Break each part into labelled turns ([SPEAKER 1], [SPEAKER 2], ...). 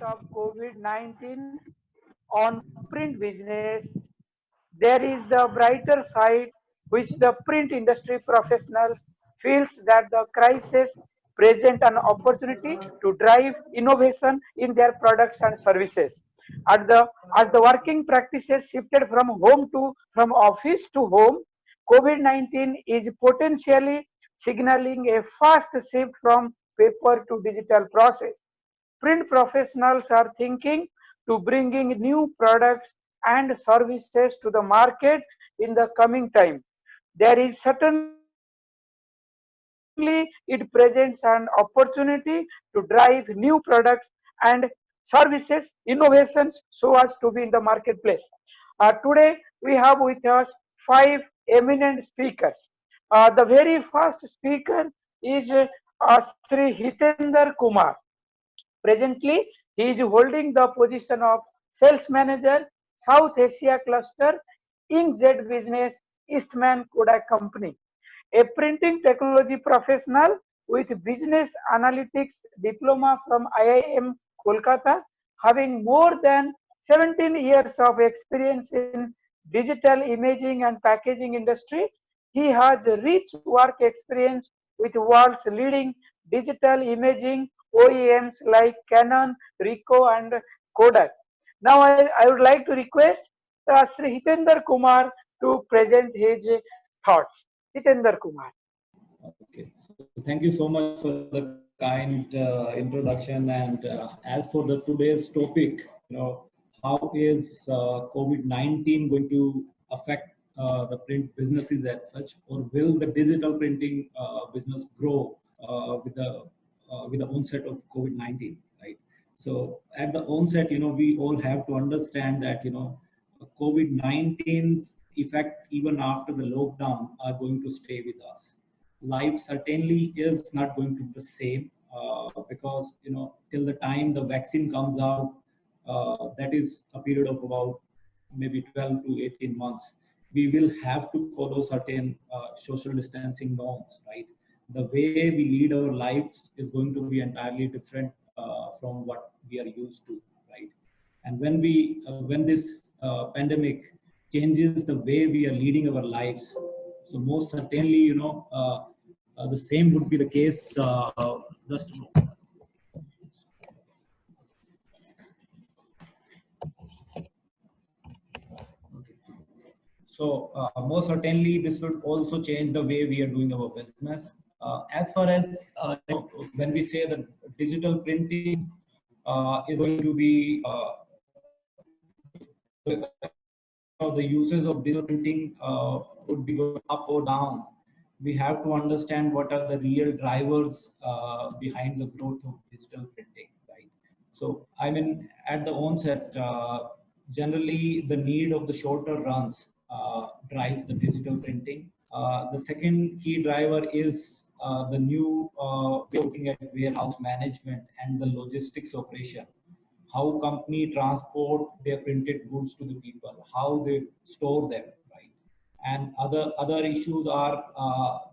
[SPEAKER 1] of COVID-19 on print business, there is the brighter side, which the print industry professionals feels that the crisis present an opportunity to drive innovation in their products and services. At the as the working practices shifted from office to home, COVID-19 is potentially signaling a fast shift from paper to digital process. Print professionals are thinking to bringing new products and services to the market in the coming time. There is certainly it presents an opportunity to drive new products and services innovations so as to be in the marketplace. Today we have with us five eminent speakers. The very first speaker is Sri Hitender Kumar. Presently, he is holding the position of Sales Manager, South Asia Cluster, Inkjet Business, Eastman Kodak Company. A printing technology professional with business analytics diploma from IIM Kolkata, having more than 17 years of experience in digital imaging and packaging industry. He has rich work experience with world's leading digital imaging OEMs like Canon, Ricoh, and Kodak. Now, I would like to request Sri Hitender Kumar to present his thoughts. Hitender Kumar.
[SPEAKER 2] Okay, so thank you so much for the kind introduction. And as for the today's topic, how is COVID-19 going to affect the print businesses as such, or will the digital printing business grow with the onset of COVID-19, right? So at the onset, we all have to understand that COVID-19's effect even after the lockdown are going to stay with us. Life certainly is not going to be the same because till the time the vaccine comes out, that is a period of about maybe 12 to 18 months. We will have to follow certain social distancing norms, right? The way we lead our lives is going to be entirely different from what we are used to, right? And when this pandemic changes the way we are leading our lives, so most certainly, the same would be the case. Just a moment. Okay. So most certainly, this would also change the way we are doing our business. As far as when we say that digital printing is going to be the uses of digital printing would be going up or down, we have to understand what are the real drivers behind the growth of digital printing, right? So, I mean, at the onset, generally the need of the shorter runs drives the digital printing. The second key driver is the new way of looking at warehouse management and the logistics operation, how company transport their printed goods to the people, how they store them, right? And other issues are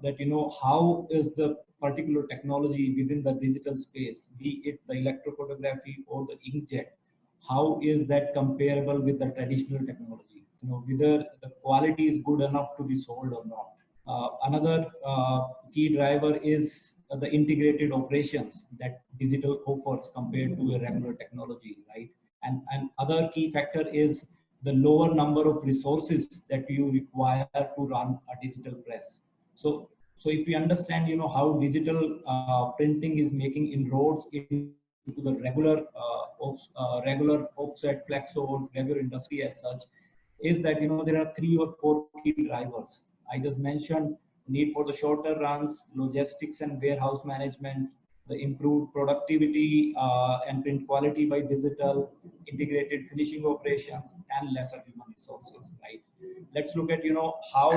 [SPEAKER 2] that how is the particular technology within the digital space, be it the electrophotography or the inkjet, how is that comparable with the traditional technology? Whether the quality is good enough to be sold or not. Another key driver is the integrated operations that digital offers compared to a regular technology, right? And other key factor is the lower number of resources that you require to run a digital press. So if we understand, how digital printing is making inroads into the regular offset flexo regular industry as such, is that there are 3 or 4 key drivers. I just mentioned need for the shorter runs, logistics and warehouse management, the improved productivity and print quality by digital, integrated finishing operations, and lesser human resources, right? Let's look at, how,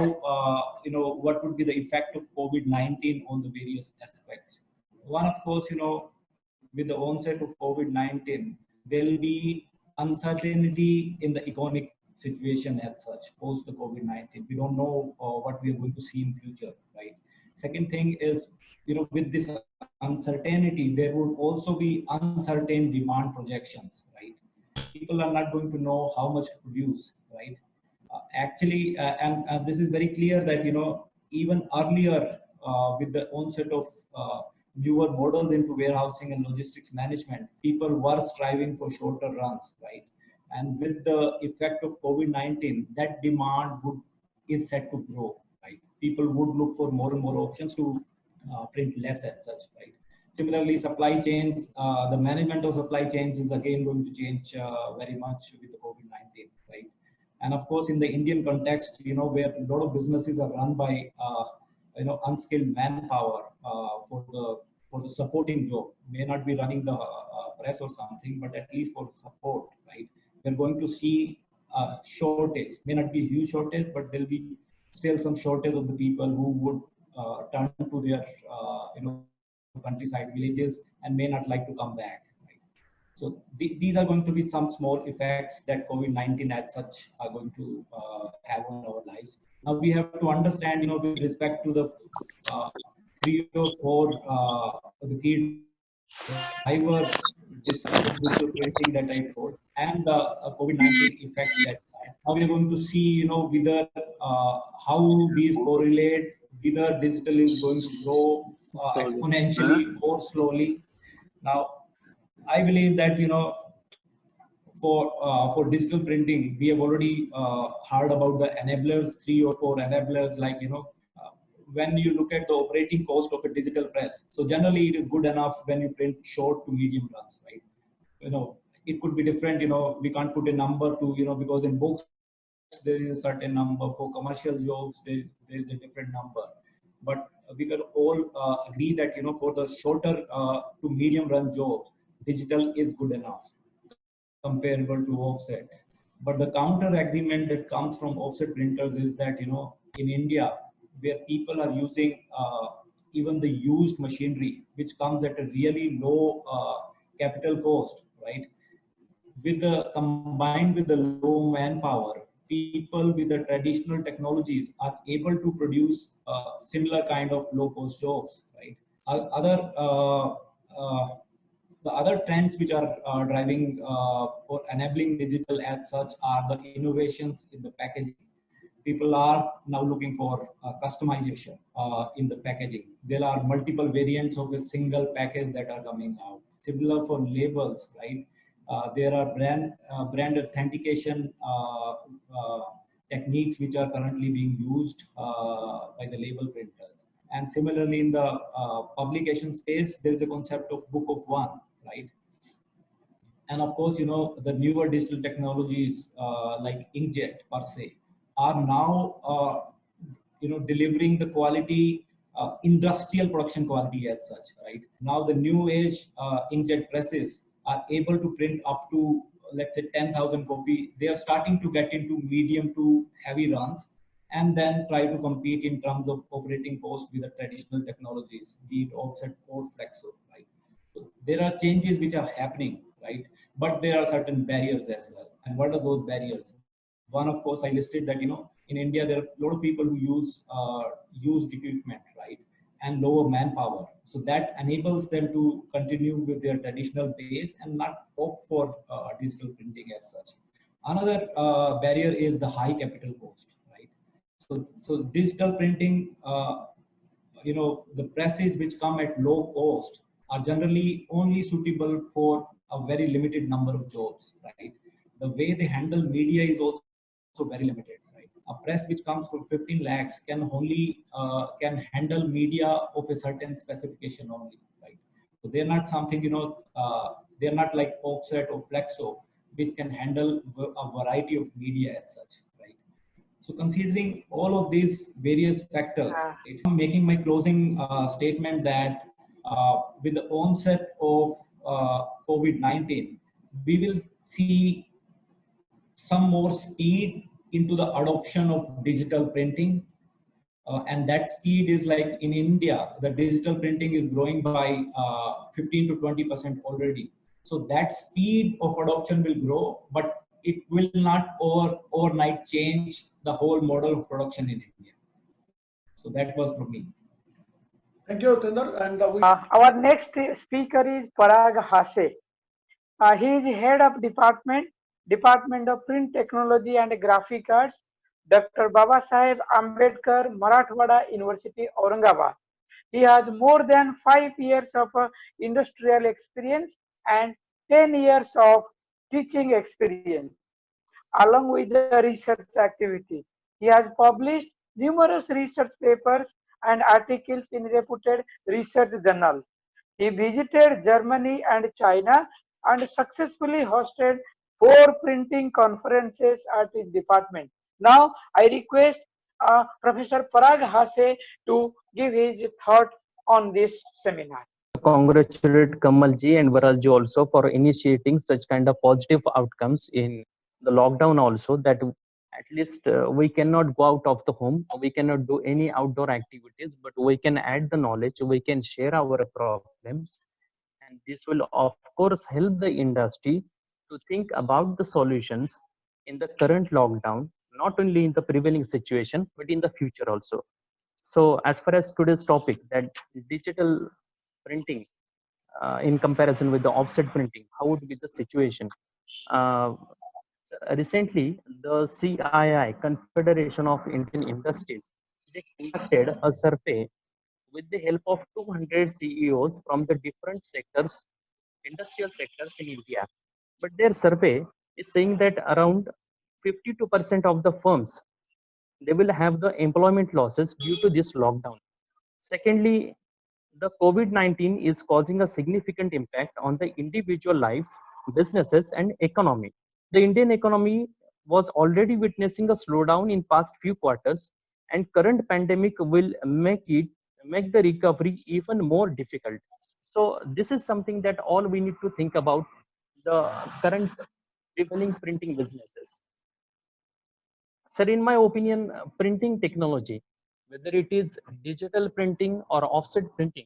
[SPEAKER 2] what would be the effect of COVID-19 on the various aspects. One, of course, with the onset of COVID-19, there will be uncertainty in the economic situation as such post the COVID-19. We don't know what we are going to see in future, right? Second thing is, with this uncertainty, there would also be uncertain demand projections, right? People are not going to know how much to produce, right? Actually, and this is very clear that, even earlier, with the onset of newer models into warehousing and logistics management, people were striving for shorter runs, right? And with the effect of COVID-19, that demand is set to grow, right? People would look for more and more options to print less as such, right? Similarly, supply chains, the management of supply chains is again going to change very much with the COVID-19, right? And of course, in the Indian context, where a lot of businesses are run by unskilled manpower for the supporting job, may not be running the press or something, but at least for support, right? We're going to see a shortage. May not be a huge shortage, but there'll be still some shortage of the people who would turn to their countryside villages and may not like to come back. Right? So these are going to be some small effects that COVID-19 as such are going to have on our lives. Now we have to understand, with respect to the three or four the key drivers, digital printing that I told, and the COVID-19 effects that now we are going to see, whether how these correlate, whether digital is going to grow exponentially or slowly. Now, I believe that, for digital printing, we have already heard about the enablers, three or four enablers, like, when you look at the operating cost of a digital press. So generally it is good enough when you print short to medium runs, right? It could be different, we can't put a number to, because in books, there is a certain number. For commercial jobs, there is a different number. But we can all agree that, for the shorter to medium run jobs, digital is good enough comparable to offset. But the counter agreement that comes from offset printers is that, in India, where people are using even the used machinery, which comes at a really low capital cost, right? Combined with the low manpower, people with the traditional technologies are able to produce similar kind of low cost jobs, right? Other the other trends which are driving or enabling digital as such are the innovations in the packaging. People are now looking for customization in the packaging. There are multiple variants of a single package that are coming out. Similar for labels, right? There are brand authentication techniques which are currently being used by the label printers. And similarly, in the publication space, there is a concept of book of one, right? And of course, the newer digital technologies like inkjet per se are now, delivering the quality, industrial production quality as such, right? Now the new age inkjet presses are able to print up to, let's say, 10,000 copy. They are starting to get into medium to heavy runs, and then try to compete in terms of operating cost with the traditional technologies, be it offset or flexo, right? So there are changes which are happening, right? But there are certain barriers as well. And what are those barriers? One, of course, I listed that, in India, there are a lot of people who use used equipment, right? And lower manpower. So that enables them to continue with their traditional base and not opt for digital printing as such. Another barrier is the high capital cost, right? So digital printing, the presses which come at low cost are generally only suitable for a very limited number of jobs, right? The way they handle media is also very limited, right? A press which comes for 15 lakhs can only can handle media of a certain specification only, right? So they're not something, they're not like offset or flexo, which can handle a variety of media as such, right? So considering all of these various factors, I'm making my closing statement that with the onset of COVID-19, we will see some more speed into the adoption of digital printing. And that speed is like in India, the digital printing is growing by 15 to 20% already. So that speed of adoption will grow, but it will not overnight change the whole model of production in India. So that was from me.
[SPEAKER 3] Thank you, Tender. And
[SPEAKER 1] Our next speaker is Parag Hase. He is head of Department of Print Technology and Graphic Arts, Dr. Baba Saheb Ambedkar, Marathwada University, Aurangabad. He has more than 5 years of industrial experience and 10 years of teaching experience, along with the research activity. He has published numerous research papers and articles in reputed research journals. He visited Germany and China and successfully hosted 4 printing conferences at his department. Now, I request Professor Parag Hase to give his thought on this seminar.
[SPEAKER 4] Congratulate Kamal ji and Baral ji also for initiating such kind of positive outcomes in the lockdown also, that at least we cannot go out of the home, we cannot do any outdoor activities, but we can add the knowledge, we can share our problems, and this will of course help the industry to think about the solutions in the current lockdown, not only in the prevailing situation but in the future also. So as far as today's topic, that digital printing in comparison with the offset printing, how would be the situation? Uh, Recently, the CII, Confederation of Indian Industries, they conducted a survey with the help of 200 CEOs from the different sectors, industrial sectors in India. But their survey is saying that around 52% of the firms, they will have the employment losses due to this lockdown. Secondly, the COVID-19 is causing a significant impact on the individual lives, businesses, and economy. The Indian economy was already witnessing a slowdown in past few quarters, and current pandemic will make the recovery even more difficult. So this is something that all we need to think about the current prevailing printing businesses. Sir, in my opinion, printing technology, whether it is digital printing or offset printing,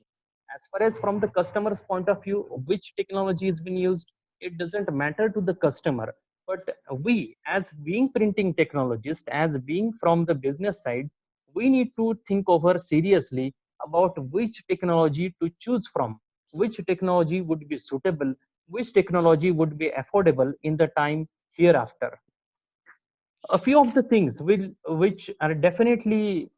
[SPEAKER 4] as far as from the customer's point of view, which technology is being used, it doesn't matter to the customer. But we, as being printing technologists, as being from the business side, we need to think over seriously about which technology to choose from, which technology would be suitable, which technology would be affordable in the time hereafter. A few of the things which are definitely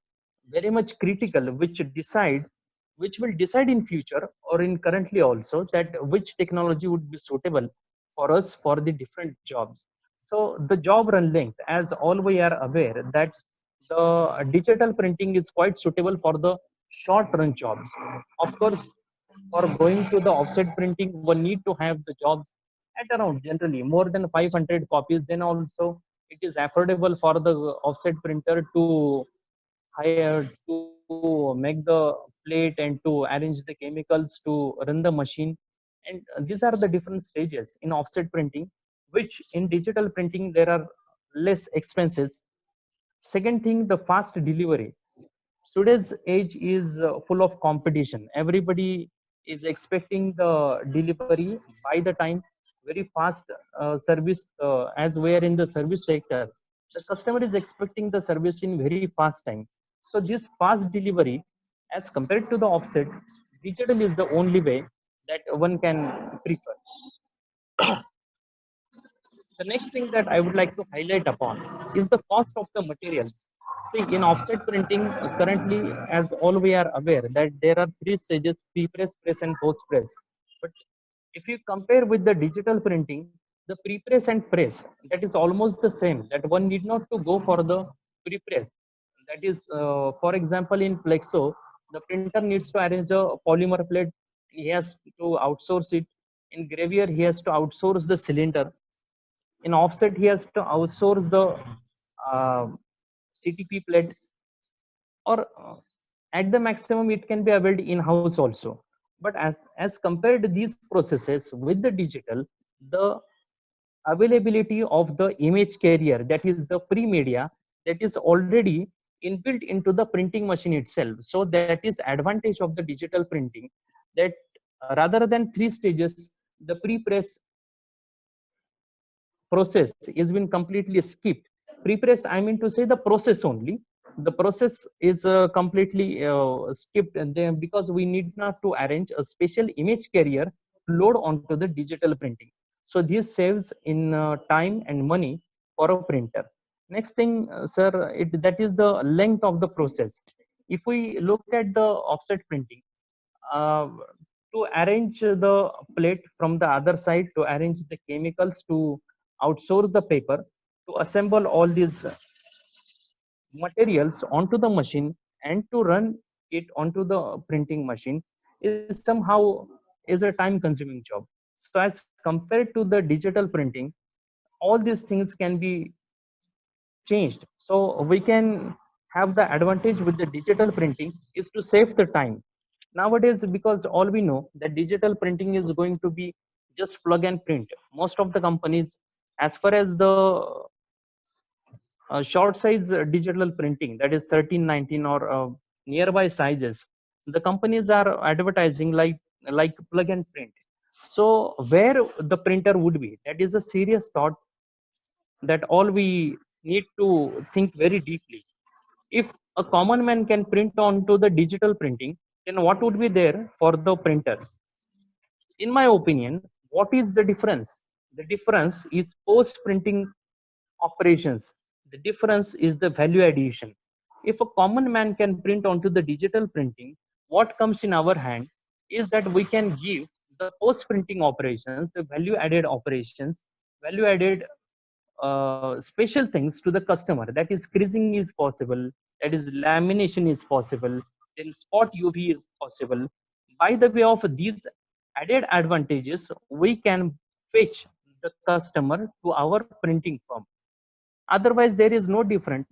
[SPEAKER 4] very much critical, which will decide in future or in currently also, that which technology would be suitable for us for the different jobs. So the job run length, as all we are aware, that the digital printing is quite suitable for the short run jobs. Of course, for going to the offset printing, one need to have the jobs at around generally more than 500 copies. Then also it is affordable for the offset printer to hire, to make the plate and to arrange the chemicals to run the machine. And these are the different stages in offset printing, which in digital printing there are less expenses. Second thing, the fast delivery. Today's age is full of competition. Everybody is expecting the delivery by the time, very fast service. As we are in the service sector, the customer is expecting the service in very fast time. So this fast delivery, as compared to the offset, digital is the only way that one can prefer. The next thing that I would like to highlight upon is the cost of the materials. See, in offset printing, currently, as all we are aware, that there are 3 stages: pre-press, press, and post-press. But if you compare with the digital printing, the pre-press and press, that is almost the same. That one need not to go for the pre-press. That is, for example, in Plexo, the printer needs to arrange a polymer plate. He has to outsource it. In Gravier, he has to outsource the cylinder. In offset, he has to outsource the uh, CTP plate, or at the maximum it can be availed in house also. But as compared to these processes with the digital, the availability of the image carrier, that is the pre-media, that is already inbuilt into the printing machine itself. So that is advantage of the digital printing, that rather than 3 stages, the pre-press process is been completely skipped. Pre-press, I mean to say the process only. the process is completely skipped, and then because we need not to arrange a special image carrier to load onto the digital printing. So this saves in time and money for a printer. Next thing, sir, that is the length of the process. If we look at the offset printing, uh, to arrange the plate from the other side, to arrange the chemicals, to outsource the paper, to assemble all these materials onto the machine and to run it onto the printing machine is somehow is a time consuming job. So as compared to the digital printing, all these things can be changed. So we can have the advantage with the digital printing is to save the time nowadays, because all we know that digital printing is going to be just plug and print. Most of the companies, as far as the short size digital printing, that is 1319 or nearby sizes, the companies are advertising like plug and print. So where the printer would be, that is a serious thought that all we need to think very deeply. If a common man can print onto the digital printing, then what would be there for the printers? In my opinion, what is the difference? The difference is post printing operations. The difference is the value addition. If a common man can print onto the digital printing, what comes in our hand is that we can give the post printing operations, the value added operations, value added special things to the customer. That is, creasing is possible, that is, lamination is possible, then spot UV is possible. By the way of these added advantages, we can fetch the customer to our printing firm. Otherwise there is no different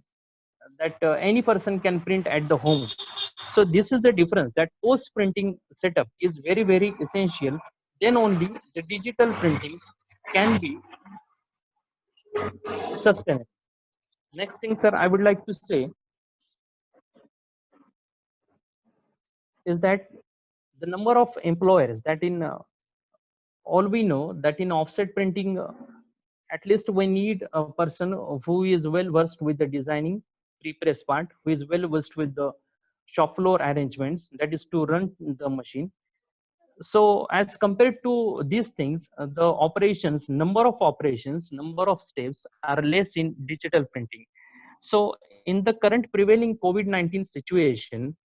[SPEAKER 4] that any person can print at the home. So this is the difference, that post printing setup is very very essential. Then only the digital printing can be sustainable. Next thing, sir, I would like to say is that the number of employers that in all we know that in offset printing, at least we need a person who is well versed with the designing pre-press part, who is well versed with the shop floor arrangements, that is to run the machine. So as compared to these things, the operations, number of operations, number of steps are less in digital printing. So in the current prevailing COVID-19 situation,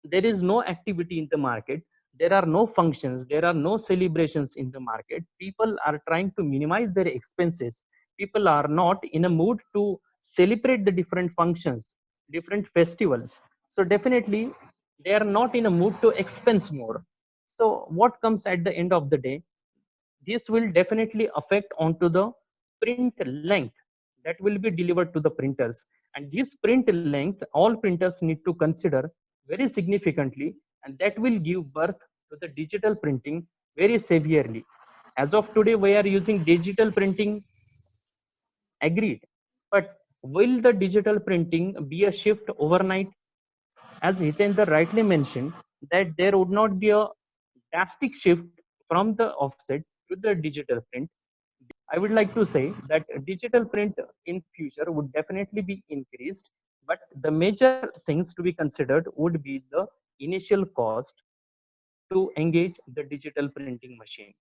[SPEAKER 4] there is no activity in the market, there are no functions, there are no celebrations in the market. People are trying to minimize their expenses. People are not in a mood to celebrate the different functions, different festivals. So definitely they are not in a mood to expense more. So what comes at the end of the day, this will definitely affect onto the print length that will be delivered to the printers. And this print length, all printers need to consider very significantly, and that will give birth to the digital printing very severely. As of today, we are using digital printing, agreed. But will the digital printing be a shift overnight? As Hitendra rightly mentioned, that there would not be a drastic shift from the offset to the digital print. I would like to say that digital print in future would definitely be increased, but the major things to be considered would be the initial cost to engage the digital printing machine.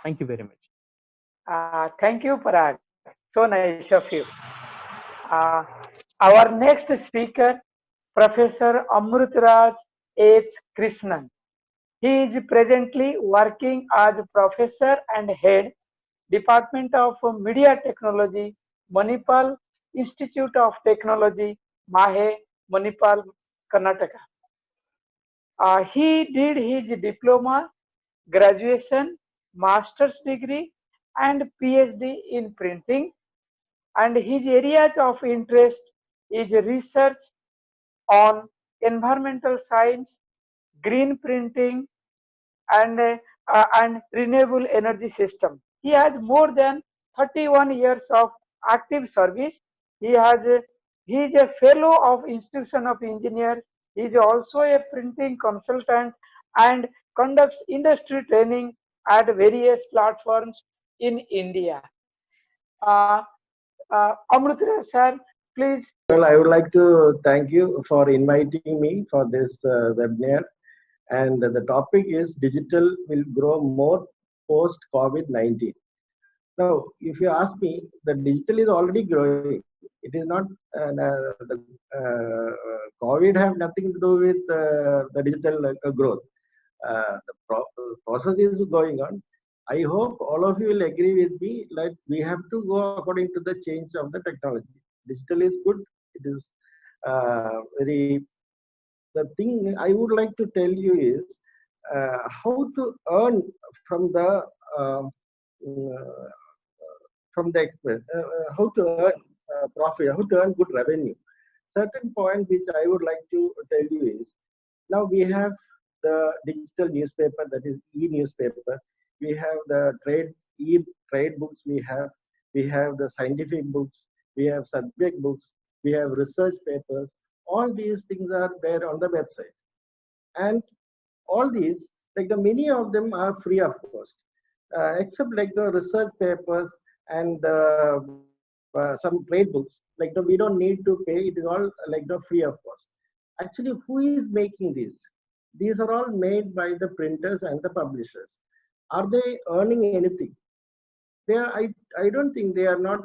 [SPEAKER 4] Thank you very much.
[SPEAKER 1] Thank you, Parag. So nice of you. Uh, our next speaker, Professor Amrutraj H. Krishnan. He is presently working as professor and head Department of Media Technology, Manipal Institute of Technology, Mahe, Manipal, Karnataka. He did his diploma, graduation, master's degree, and PhD in printing. And his areas of interest is research on environmental science, green printing, and renewable energy system. He has more than 31 years of active service. He has a, he is a fellow of Institution of Engineers. He is also a printing consultant and conducts industry training at various platforms in India. Uh, Amrutra sir, Please.
[SPEAKER 3] Well, I would like to thank you for inviting me for this webinar. And the topic is digital will grow more post COVID-19. Now, if you ask me, the digital is already growing. It is not the COVID have nothing to do with the digital growth. Process is going on. I hope all of you will agree with me that we have to go according to the change of the technology. Digital is good. It is very. The thing I would like to tell you is how to earn from the uh, how to earn profit, how to earn good revenue. Certain point which I would like to tell you is now we have the digital newspaper, that is e-newspaper. We have the trade books. We have the scientific books. We have subject books. We have research papers. All these things are there on the website, and all these, like the many of them are free of cost, except like the research papers and some trade books. Like we don't need to pay. It is all like the free of cost. Actually, who is making these? These are all made by the printers and the publishers. Are they earning anything? I don't think they are not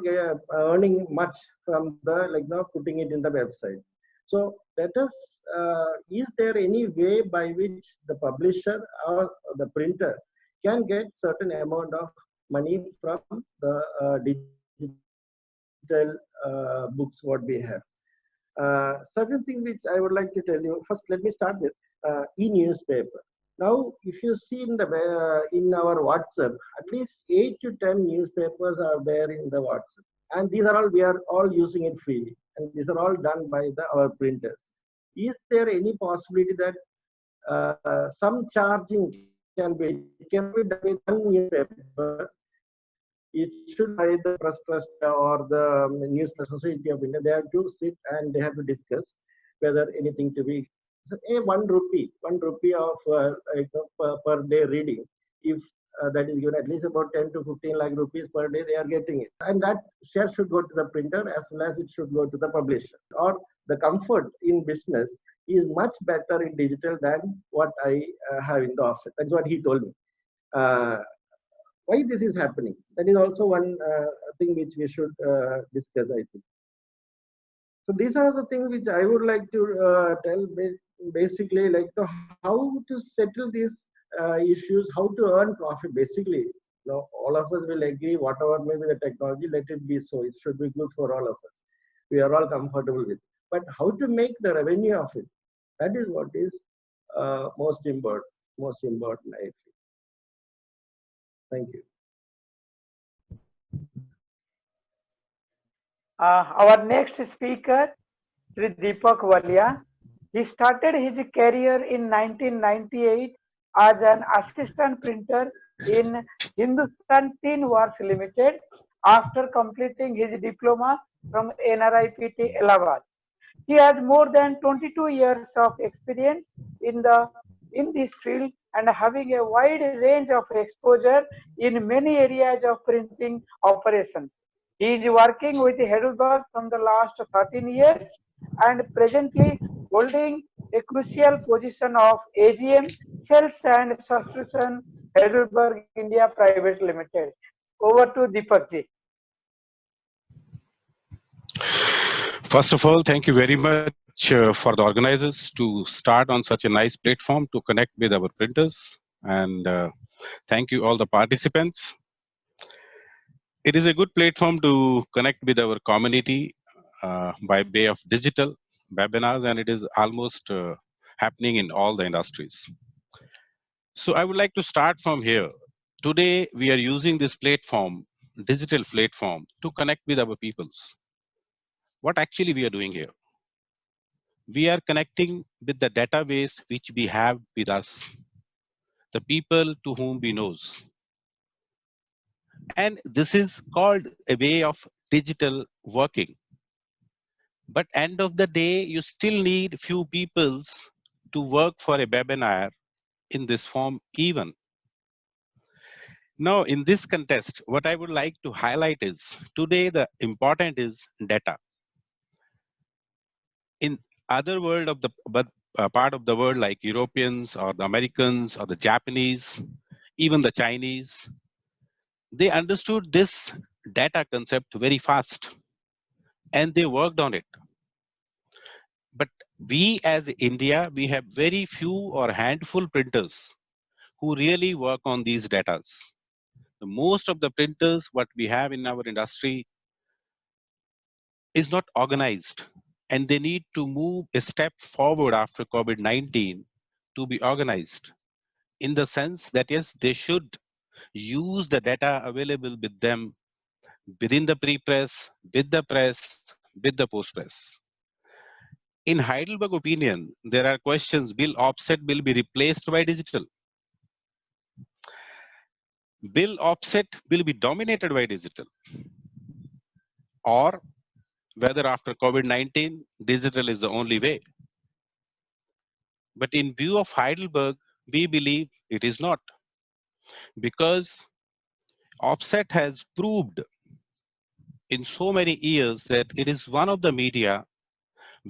[SPEAKER 3] earning much from the putting it in the website. So let us. Is there any way by which the publisher or the printer can get certain amount of money from the digital books what we have? Certain things which I would like to tell you. First, let me start with e-newspaper. Now, if you see in our WhatsApp, at least 8 to 10 newspapers are there in the WhatsApp, and these are all we are all using it freely, and these are all done by our printers. Is there any possibility that some charging can be done with one newspaper? It should by the press trust or the news press society of India. They have to sit and they have to discuss whether anything to be a 1 rupee of per day reading. If that is given, at least about 10 to 15 lakh rupees per day, they are getting it, and that share should go to the printer as well as it should go to the publisher. Or the comfort in business is much better in digital than what I have in the offset. That's what he told me. Why this is happening? That is also one thing which we should discuss, I think. So these are the things which I would like to tell. Basically, like how to settle these issues, how to earn profit. Basically, all of us will agree. Whatever may be the technology, let it be so. It should be good for all of us. We are all comfortable with. But how to make the revenue of it? That is what is most important. I feel. Thank you.
[SPEAKER 1] Our next speaker, Sri Deepak Walia. He started his career in 1998 as an assistant printer in Hindustan Tin Works Limited after completing his diploma from NRIPT Allahabad. He has more than 22 years of experience in this field and having a wide range of exposure in many areas of printing operations. He is working with Heidelberg from the last 13 years and presently holding a crucial position of AGM Sales and Subscription Heidelberg India Private Limited. Over to Deepak ji.
[SPEAKER 5] First of all, thank you very much for the organizers to start on such a nice platform to connect with our printers. And thank you all the participants. It is a good platform to connect with our community by way of digital webinars, and it is almost happening in all the industries. So I would like to start from here. Today, we are using this platform, digital platform, to connect with our peoples. What actually we are doing here? We are connecting with the database which we have with us, the people to whom we knows. And this is called a way of digital working. But end of the day, you still need few peoples to work for a webinar in this form even. Now, in this context, what I would like to highlight is today the important is data. In other world of the part of the world like Europeans or the Americans or the Japanese, even the Chinese, they understood this data concept very fast and they worked on it. But we as India, we have very few or handful printers who really work on these datas. Most of the printers, what we have in our industry, is not organized, and they need to move a step forward after COVID-19 to be organized in the sense that yes, they should use the data available with them within the pre-press, with the press, with the post-press. In Heidelberg opinion, there are questions: will offset will be replaced by digital? Will offset will be dominated by digital? Or whether after COVID-19, digital is the only way? But in view of Heidelberg, we believe it is not, because offset has proved in so many years that it is one of the media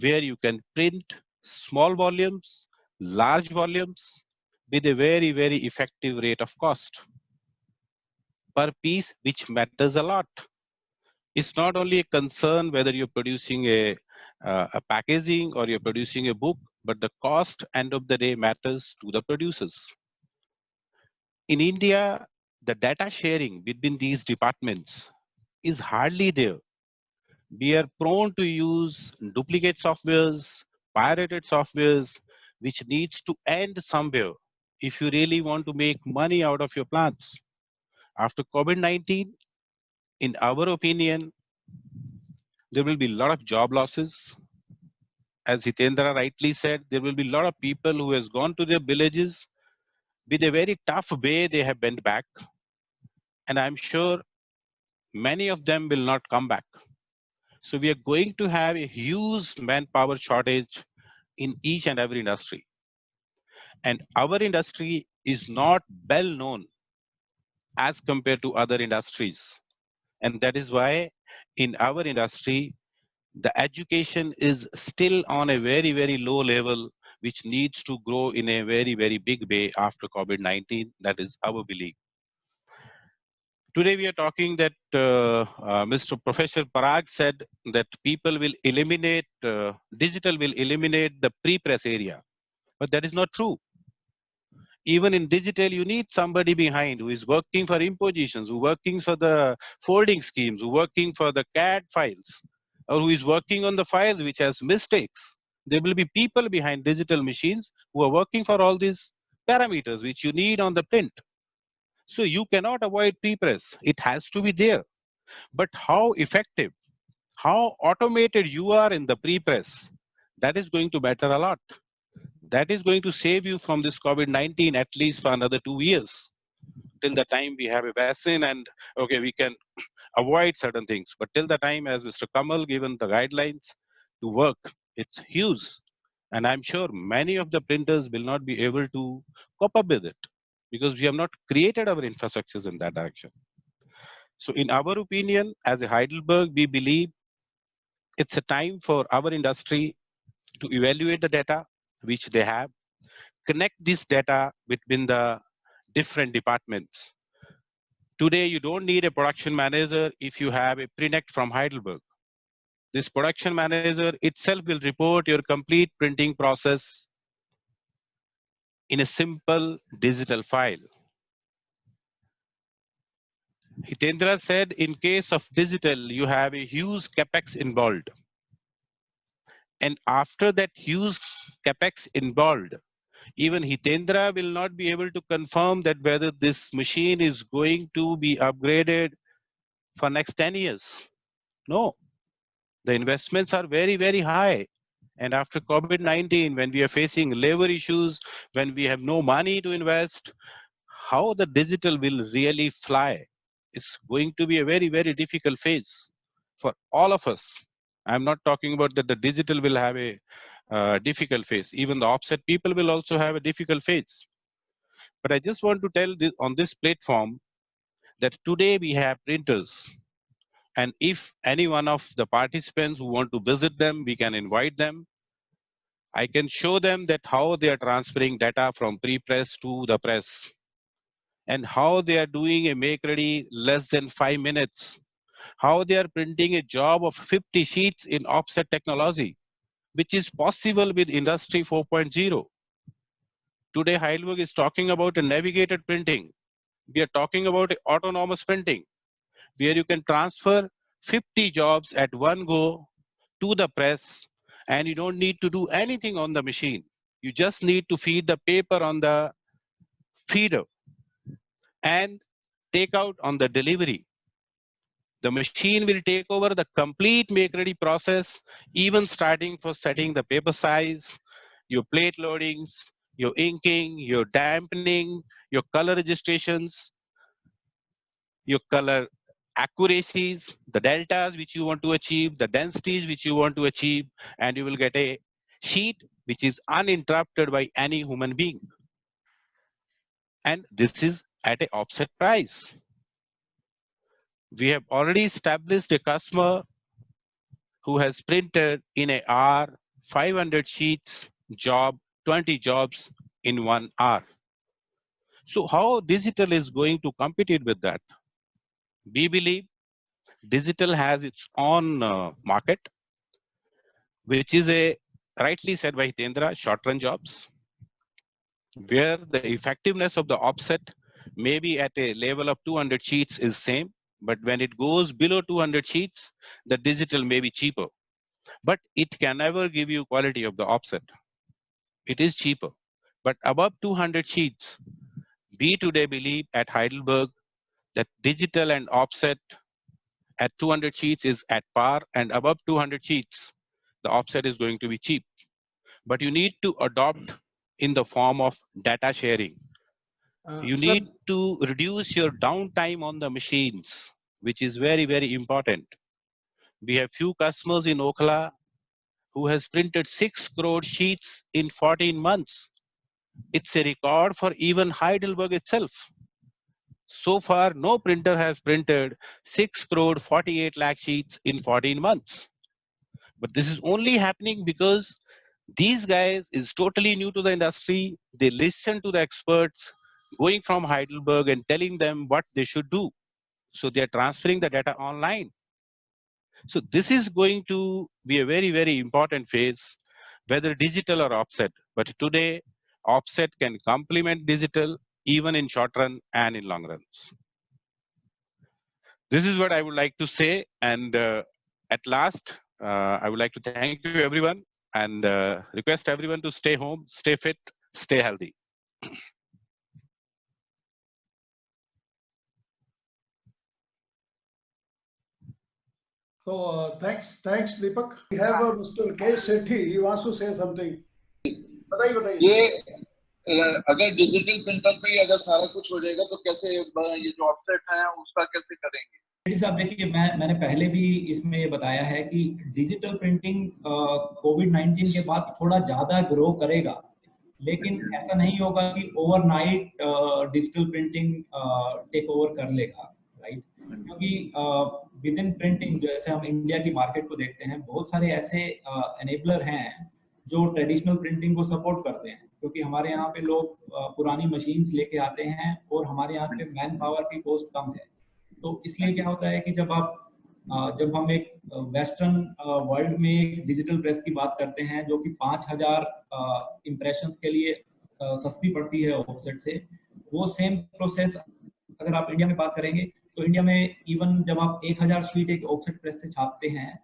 [SPEAKER 5] where you can print small volumes, large volumes with a very, very effective rate of cost per piece, which matters a lot. It's not only a concern whether you're producing a packaging or you're producing a book, but the cost end of the day matters to the producers. In India, the data sharing between these departments is hardly there. We are prone to use duplicate softwares, pirated softwares, which needs to end somewhere if you really want to make money out of your plants. After COVID-19, in our opinion, there will be a lot of job losses. As Hitendra rightly said, there will be a lot of people who has gone to their villages with a very tough way they have went back. And I'm sure many of them will not come back. So we are going to have a huge manpower shortage in each and every industry. And our industry is not well known as compared to other industries. And that is why in our industry, the education is still on a very, very low level, which needs to grow in a very, very big way after COVID-19. That is our belief. Today we are talking that Mr. Professor Parag said that people will eliminate, digital will eliminate the pre-press area. But that is not true. Even in digital, you need somebody behind who is working for impositions, who working for the folding schemes, who working for the CAD files, or who is working on the files which has mistakes. There will be people behind digital machines who are working for all these parameters which you need on the print. So you cannot avoid pre-press. It has to be there. But how effective, how automated you are in the pre-press, that is going to matter a lot. That is going to save you from this COVID-19 at least for another 2 years, till the time we have a vaccine and okay, we can avoid certain things. But till the time, as Mr. Kamal given the guidelines to work, it's huge. And I'm sure many of the printers will not be able to cope up with it because we have not created our infrastructures in that direction. So in our opinion, as a Heidelberg, we believe it's a time for our industry to evaluate the data which they have, connect this data between the different departments. Today, you don't need a production manager if you have a Prinect from Heidelberg. This production manager itself will report your complete printing process in a simple digital file. Hitendra said in case of digital, you have a huge capex involved. And after that huge capex involved, even Hitendra will not be able to confirm that whether this machine is going to be upgraded for next 10 years. No, the investments are very, very high. And after COVID-19, when we are facing labor issues, when we have no money to invest, how the digital will really fly is going to be a very, very difficult phase for all of us. I'm not talking about that the digital will have a difficult phase. Even the offset people will also have a difficult phase. But I just want to tell this, on this platform, that today we have printers. And if any one of the participants who want to visit them, we can invite them. I can show them that how they are transferring data from pre-press to the press and how they are doing a make ready less than 5 minutes, how they are printing a job of 50 sheets in offset technology, which is possible with Industry 4.0. Today, Heidelberg is talking about a navigated printing. We are talking about autonomous printing, where you can transfer 50 jobs at one go to the press, and you don't need to do anything on the machine. You just need to feed the paper on the feeder and take out on the delivery. The machine will take over the complete make ready process, even starting for setting the paper size, your plate loadings, your inking, your dampening, your color registrations, your color accuracies, the deltas which you want to achieve, the densities which you want to achieve, and you will get a sheet which is uninterrupted by any human being. And this is at an offset price. We have already established a customer who has printed in an hour 500 sheets job, 20 jobs in 1 hour. So how digital is going to compete with that? We believe digital has its own market, which is a, rightly said by Hitendra, short run jobs, where the effectiveness of the offset may be at a level of 200 sheets is same, but when it goes below 200 sheets, the digital may be cheaper, but it can never give you quality of the offset. It is cheaper, but above 200 sheets, we today believe at Heidelberg that digital and offset at 200 sheets is at par, and above 200 sheets, the offset is going to be cheap. But you need to adopt in the form of data sharing. You
[SPEAKER 6] Sir,
[SPEAKER 5] need to reduce your downtime on the machines, which is very, very important. We have few customers in Okla who has printed 6 crore sheets in 14 months. It's a record for even Heidelberg itself. So far, no printer has printed 6 crore 48 lakh sheets in 14 months. But this is only happening because these guys is totally new to the industry. They listen to the experts going from Heidelberg and telling them what they should do. So they are transferring the data online. So this is going to be a very, very important phase, whether digital or offset. But today, offset can complement digital even in short run and in long runs. This is what I would like to say. And at last, I would like to thank you everyone and request everyone to stay home, stay fit, stay healthy.
[SPEAKER 6] so thanks, Deepak. We have Mr. K. Sethi. He wants to say something. बताइए.
[SPEAKER 7] ये अगर digital printer पे ही अगर सारा कुछ हो जाएगा तो कैसे ये जो ऑफसेट है उसका कैसे करेंगे?
[SPEAKER 2] साहब देखिए, मैंने पहले भी इसमें ये बताया है कि डिजिटल प्रिंटिंग कोविड-19 के बाद थोड़ा ज्यादा ग्रो करेगा, लेकिन ऐसा नहीं होगा कि overnight digital printing take over कर लेगा, राइट? क्योंकि विद इन प्रिंटिंग जैसे हम इंडिया की मार्केट को देखते हैं, बहुत सारे ऐसे एनेबलर हैं जो ट्रेडिशनल प्रिंटिंग को सपोर्ट करते हैं, क्योंकि हमारे यहाँ पे लोग पुरानी मशीन्स लेके आते हैं और हमारे यहाँ पे मैन पावर की कॉस्ट कम है। तो इसलिए क्या होता है कि जब हम एक वेस्टर्न वर्ल्ड में एक डिजिटल प्रेस की बात करते हैं जो कि 5000 इम्प्रेशंस के लिए सस्ती पड़ती है ऑफसेट से, वो सेम प्रोसेस अगर आप इंडिया में बात करेंगे तो इंडिया में इवन जब आप 1000 शीट एक ऑफसेट प्रेस से छापते हैं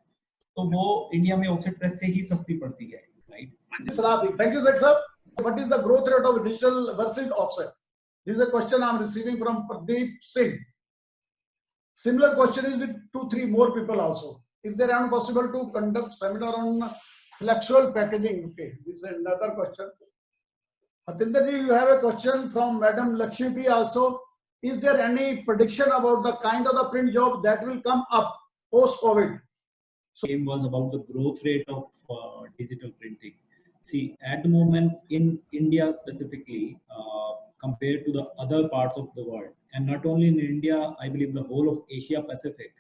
[SPEAKER 2] तो वो इंडिया में ऑफसेट प्रेस से ही सस्ती पड़ती है, right?
[SPEAKER 6] Thank you, sir. What is the growth rate of digital versus offset? This is a question I'm receiving from Pradeep Singh. Similar question is with 2-3 more people also. Is there any possible to conduct seminar on flexible packaging? Okay, this is another question. Hatinder ji, you have a question from Madam Lakshmi P also. Is there any prediction about the kind of the print job that will come up post-COVID?
[SPEAKER 2] So game was about the growth rate of digital printing. See, at the moment in India specifically, compared to the other parts of the world, and not only in India, I believe the whole of Asia Pacific,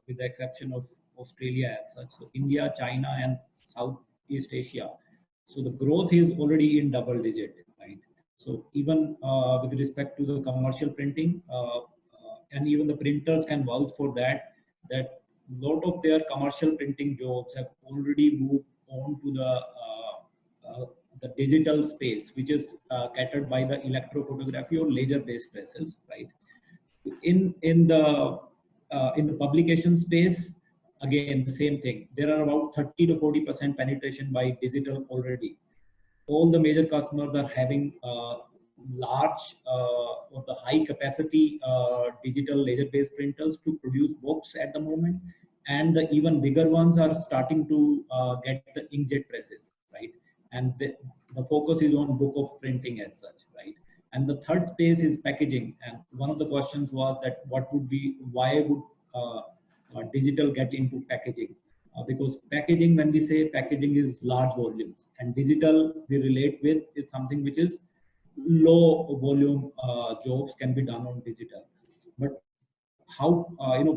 [SPEAKER 2] with the exception of Australia as such. So India, China, and Southeast Asia, So the growth is already in double digit, right? So even with respect to the commercial printing, and even the printers can vouch for that, that lot of their commercial printing jobs have already moved on to the digital space, which is catered by the electrophotography or laser-based presses, right? In the publication space, again the same thing. There are about 30 to 40% penetration by digital already. All the major customers are having large or the high capacity digital laser based printers to produce books at the moment, and the even bigger ones are starting to get the inkjet presses, right? And the focus is on book of printing as such, right? And the third space is packaging, and one of the questions was that why would digital get into packaging? Because packaging, when we say packaging, is large volumes, and digital we relate with is something which is low volume jobs can be done on digital. But how,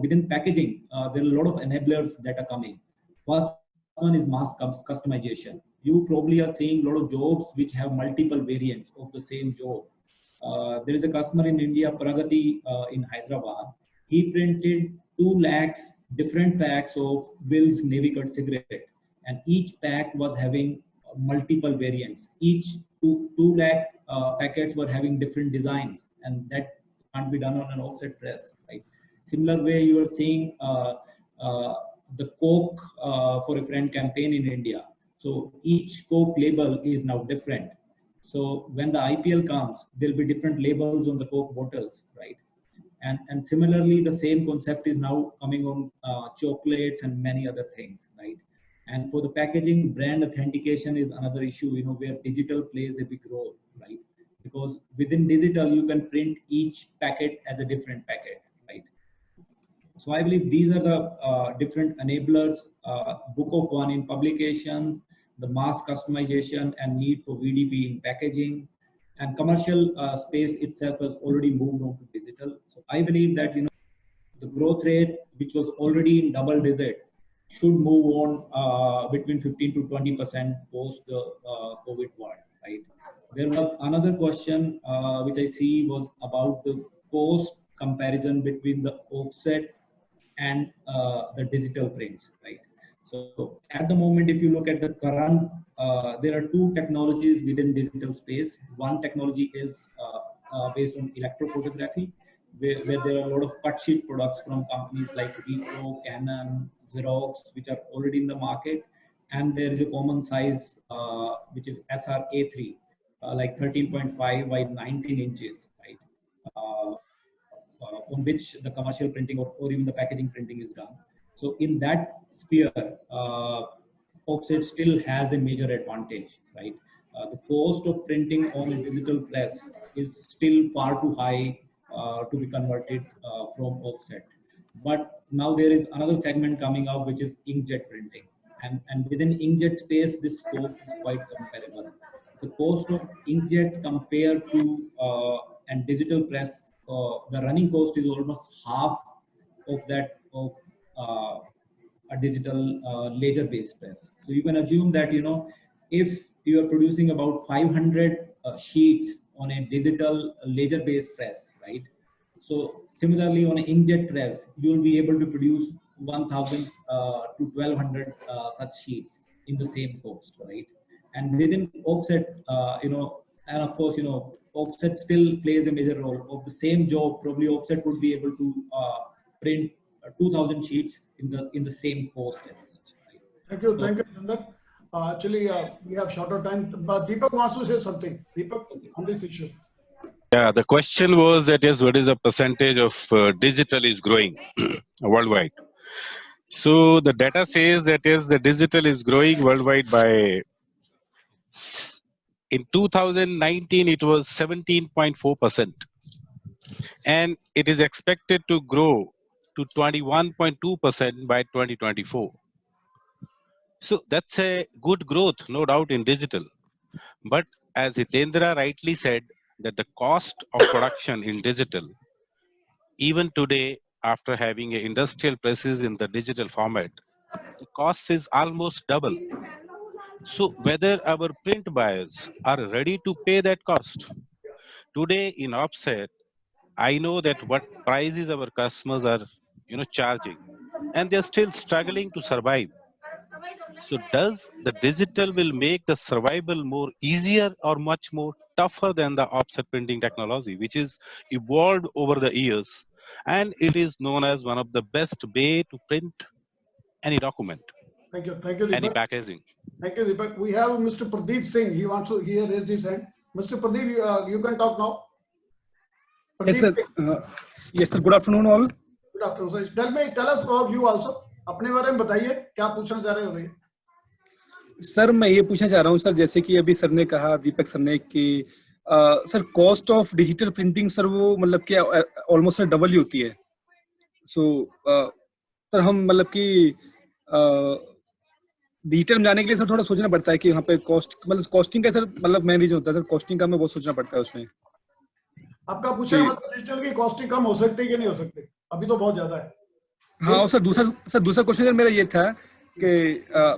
[SPEAKER 2] within packaging, there are a lot of enablers that are coming. First one is mass customization. You probably are seeing a lot of jobs which have multiple variants of the same job. There is a customer in India, Pragati, in Hyderabad. He printed 2 lakhs different packs of Will's Navy Cut cigarette, and each pack was having multiple variants. Each 2 lakh packets were having different designs, and that can't be done on an offset press, right? Similar way, you are seeing the Coke for a Friend campaign in India. So each Coke label is now different. So when the IPL comes, there'll be different labels on the Coke bottles, right? And similarly, the same concept is now coming on chocolates and many other things, right? And for the packaging, brand authentication is another issue, where digital plays a big role, right? Because within digital, you can print each packet as a different packet, right? So I believe these are the different enablers, book of one in publication, the mass customization and need for VDP in packaging, and commercial space itself has already moved on to digital. So I believe that the growth rate, which was already in double digit, should move on between 15 to 20% post the COVID world, right? There was another question which I see was about the cost comparison between the offset and the digital prints, right? So at the moment, if you look at the current, there are 2 technologies within digital space. One technology is based on electrophotography, where there are a lot of cut sheet products from companies like Ricoh, Canon, Xerox, which are already in the market. And there is a common size, which is SRA3, like 13.5 by 19 inches, right? On which the commercial printing or even the packaging printing is done. So in that sphere, offset still has a major advantage, right? The cost of printing on a digital press is still far too high to be converted from offset. But now there is another segment coming up, which is inkjet printing. And within inkjet space, this scope is quite comparable. The cost of inkjet compared to and digital press, the running cost is almost half of that of a digital laser-based press. So you can assume that if you are producing about 500 sheets on a digital laser-based press, right? So similarly, on an inkjet press, you will be able to produce 1,000 to 1,200 such sheets in the same cost, right? And within offset, and of course, offset still plays a major role. Of the same job, probably offset would be able to print 2,000 sheets in the same cost as such, right?
[SPEAKER 6] Thank you, Sundar. Actually, we have shorter time, but Deepak wants to say something. Deepak, on this issue.
[SPEAKER 5] Yeah, the question was that yes, what is the percentage of digital is growing worldwide? So the data says that yes, the digital is growing worldwide by, in 2019 it was 17.4%, and it is expected to grow to 21.2% by 2024. So that's a good growth, no doubt, in digital. But as Hitendra rightly said, that the cost of production in digital, even today, after having a industrial presses in the digital format, the cost is almost double. So whether our print buyers are ready to pay that cost. Today in offset, I know that what prices our customers are, charging, and they're still struggling to survive. So does the digital will make the survival more easier or much more tougher than the offset printing technology, which is evolved over the years, and it is known as one of the best way to print any document,
[SPEAKER 6] Thank you,
[SPEAKER 5] any
[SPEAKER 6] Deepak.
[SPEAKER 5] packaging.
[SPEAKER 6] Thank you, Deepak. We have Mr. Pradeep Singh. He wants to raised his hand. Mr. Pradeep, you can talk now.
[SPEAKER 8] Yes,
[SPEAKER 6] Pradeep
[SPEAKER 8] sir.
[SPEAKER 6] Singh.
[SPEAKER 8] Yes, sir. Good afternoon, all.
[SPEAKER 6] Good afternoon. So tell us about you also. अपने बारे में बताइए क्या पूछना चाह रहे हो भैया?
[SPEAKER 8] सर मैं ये पूछना चाह रहा हूँ सर, जैसे कि अभी सर ने कहा, दीपक सर ने, कि sir cost of digital printing sir वो मतलब क्या ऑलमोस्ट सर डबल ही होती है. सो सर हम मतलब कि डिजिटल में जाने के लिए सर थोड़ा सोचना पड़ता है कि यहाँ पे कॉस्ट मतलब कॉस्टिंग का सर मतलब मेन रीजन होता है सर, कॉस्टिंग का हमें बहुत सोचना पड़ता है उसमें.
[SPEAKER 6] आपका पूछने का मतलब डिजिटल की कॉस्टिंग कम हो सकती है कि नहीं हो सकती? अभी तो बहुत ज्यादा है.
[SPEAKER 8] हाँ, और सर दूसरा क्वेश्चन सर मेरा ये था कि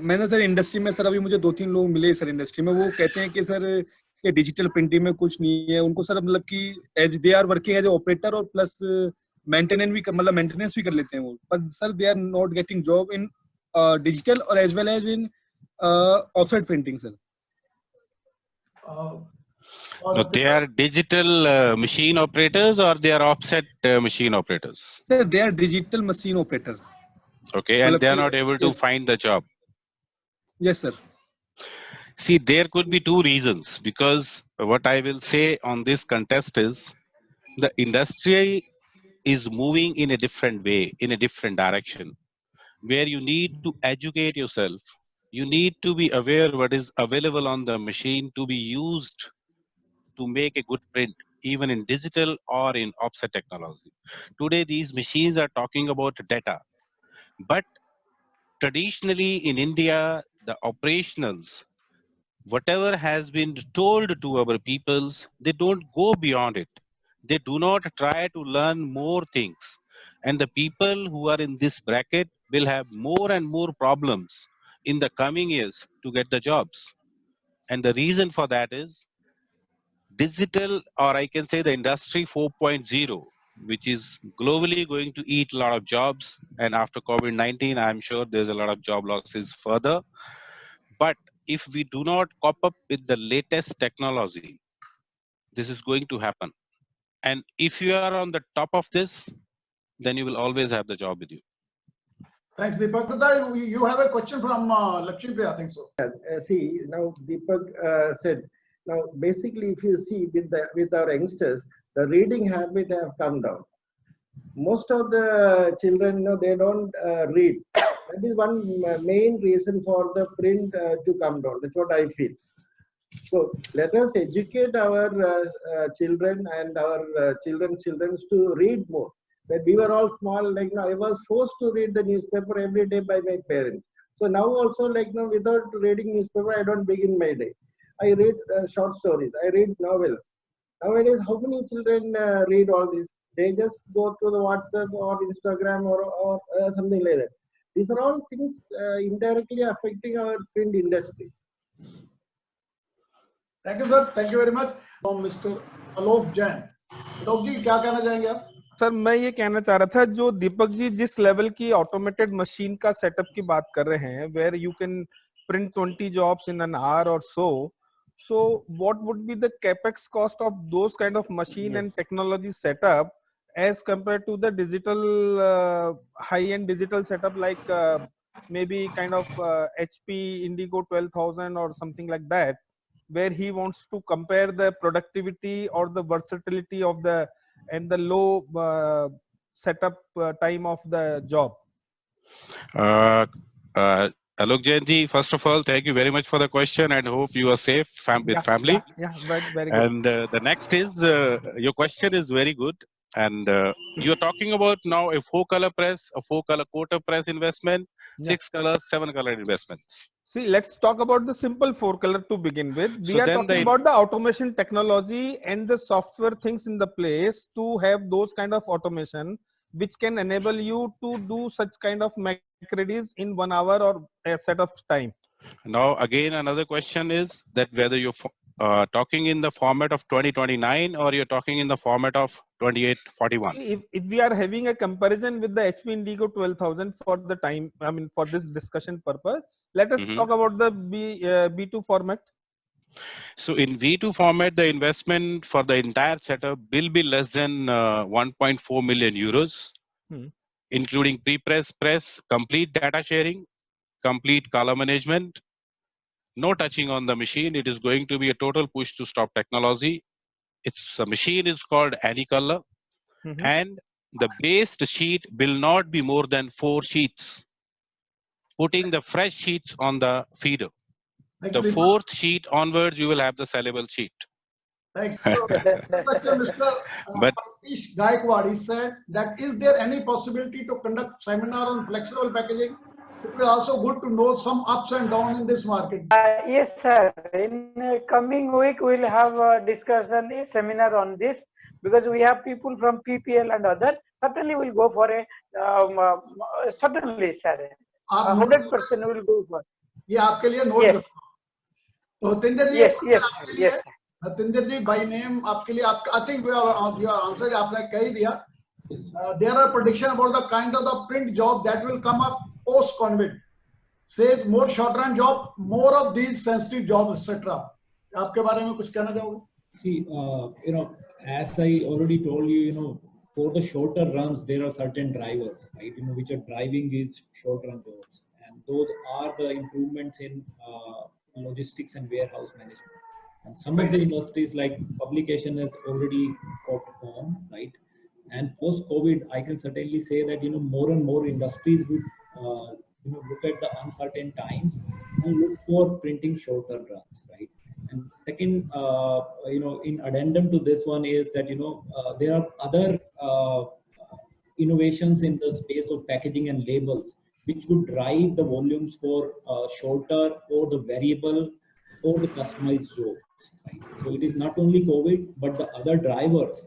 [SPEAKER 8] मैंने सर इंडस्ट्री में सर अभी मुझे 2-3 लोग मिले सर इंडस्ट्री में, वो कहते हैं कि सर ये डिजिटल प्रिंटिंग में कुछ नहीं है उनको सर, मतलब कि as they are working as operator और प्लस मेंटेनेंस भी कर लेते हैं वो, पर sir they are not getting job in digital और as well as in offset printing sir.
[SPEAKER 5] No, they are digital machine operators or they are offset machine operators?
[SPEAKER 8] Sir, they are digital machine operator.
[SPEAKER 5] Okay, and they are not able to find the job.
[SPEAKER 8] Yes, sir.
[SPEAKER 5] See, there could be two reasons, because what I will say on this contest is the industry is moving in a different way, in a different direction, where you need to educate yourself. You need to be aware what is available on the machine to be used to make a good print, even in digital or in offset technology. Today, these machines are talking about data, but traditionally in India, the operationals, whatever has been told to our peoples, they don't go beyond it. They do not try to learn more things. And the people who are in this bracket will have more and more problems in the coming years to get the jobs. And the reason for that is digital, or I can say the industry 4.0, which is globally going to eat a lot of jobs. And after COVID-19, I'm sure there's a lot of job losses further. But if we do not cop up with the latest technology, this is going to happen. And if you are on the top of this, then you will always have the job with you.
[SPEAKER 6] Thanks, Deepak. You have a question from Lakshmi Priya, I think so.
[SPEAKER 3] See, now Deepak said, now basically if you see with our youngsters, the reading habit have come down. Most of the children, they don't read. That is one main reason for the print to come down. That's what I feel. So let us educate our children and our children's to read more. When we were all small, like I was forced to read the newspaper every day by my parents. So now also, without reading newspaper, I don't begin my day. I read short stories. I read novels. Nowadays, how many children read all this? They just go to the WhatsApp or Instagram or something like that. These are all things indirectly affecting our print industry.
[SPEAKER 6] Thank you, sir. Thank you very much. From Mr. Alok Jain. Alok जी, क्या कहना चाहेंगे आप?
[SPEAKER 9] Sir मैं ये कहना चाह रहा था, जो दीपक जी जिस लेवल की ऑटोमेटेड मशीन का सेटअप की बात कर रहे हैं, where you can print 20 jobs in an hour or so what would be the capex cost of those kind of machine and technology setup as compared to the digital high-end digital setup like maybe kind of HP Indigo 12,000 or something like that, where he wants to compare the productivity or the versatility of the and the low setup time of the job?
[SPEAKER 5] Alok Jainji, first of all, thank you very much for the question and hope you are safe with family.
[SPEAKER 9] Yeah, very good.
[SPEAKER 5] And the next is, your question is very good. And you're talking about now a 4-color press, a 4-color quarter press investment, 6-color, 7-color investments.
[SPEAKER 9] See, let's talk about the simple 4-color to begin with. We are talking about the automation technology and the software things in the place to have those kind of automation which can enable you to do such kind of MacReadies in 1 hour or a set of time.
[SPEAKER 5] Now, again, another question is that whether you're talking in the format of 2029 or you're talking in the format of 2841.
[SPEAKER 9] If we are having a comparison with the HP Indigo 12,000 for the time, I mean, for this discussion purpose, let us talk about the B2 format.
[SPEAKER 5] So in V2 format, the investment for the entire setup will be less than 1.4 million euros, including pre-press, press, complete data sharing, complete color management, no touching on the machine. It is going to be a total push to stop technology. The machine is called AnyColor, and the based sheet will not be more than 4 sheets. Putting the fresh sheets on the feeder. The 4th sheet onwards, you will have the sellable sheet.
[SPEAKER 6] Thanks. Question, Mr. Patish Gaikwad, he said that is there any possibility to conduct seminar on flexible packaging? It will also good to know some ups and downs in this market.
[SPEAKER 1] Yes, sir. In coming week, we will have a discussion, a seminar on this, because we have people from PPL and other. Certainly, we'll go for a certainly, sir. 100% will go for.
[SPEAKER 6] ये आपके लिए note
[SPEAKER 1] Yes.
[SPEAKER 6] तो Hatinder ji
[SPEAKER 1] Yes,
[SPEAKER 6] आपके
[SPEAKER 1] yes,
[SPEAKER 6] लिए
[SPEAKER 1] yes.
[SPEAKER 6] Hatinder ji by name आपके लिए I think your answer आपने कह ही दिया. There are prediction about the kind of the print job that will come up post COVID. Says more short run job, more of these sensitive jobs, etc. आपके बारे में कुछ कहना चाहोगे?
[SPEAKER 2] See, as I already told you, for the shorter runs, there are certain drivers, right? Which are driving these short run jobs, and those are the improvements in logistics and warehouse management. And some of the industries like publication has already caught on, right? And post-COVID, I can certainly say that more and more industries would look at the uncertain times and look for printing shorter runs, right? And second, in addendum to this one is that there are other innovations in the space of packaging and labels, which would drive the volumes for shorter or the variable or the customized jobs. Right? So it is not only COVID, but the other drivers,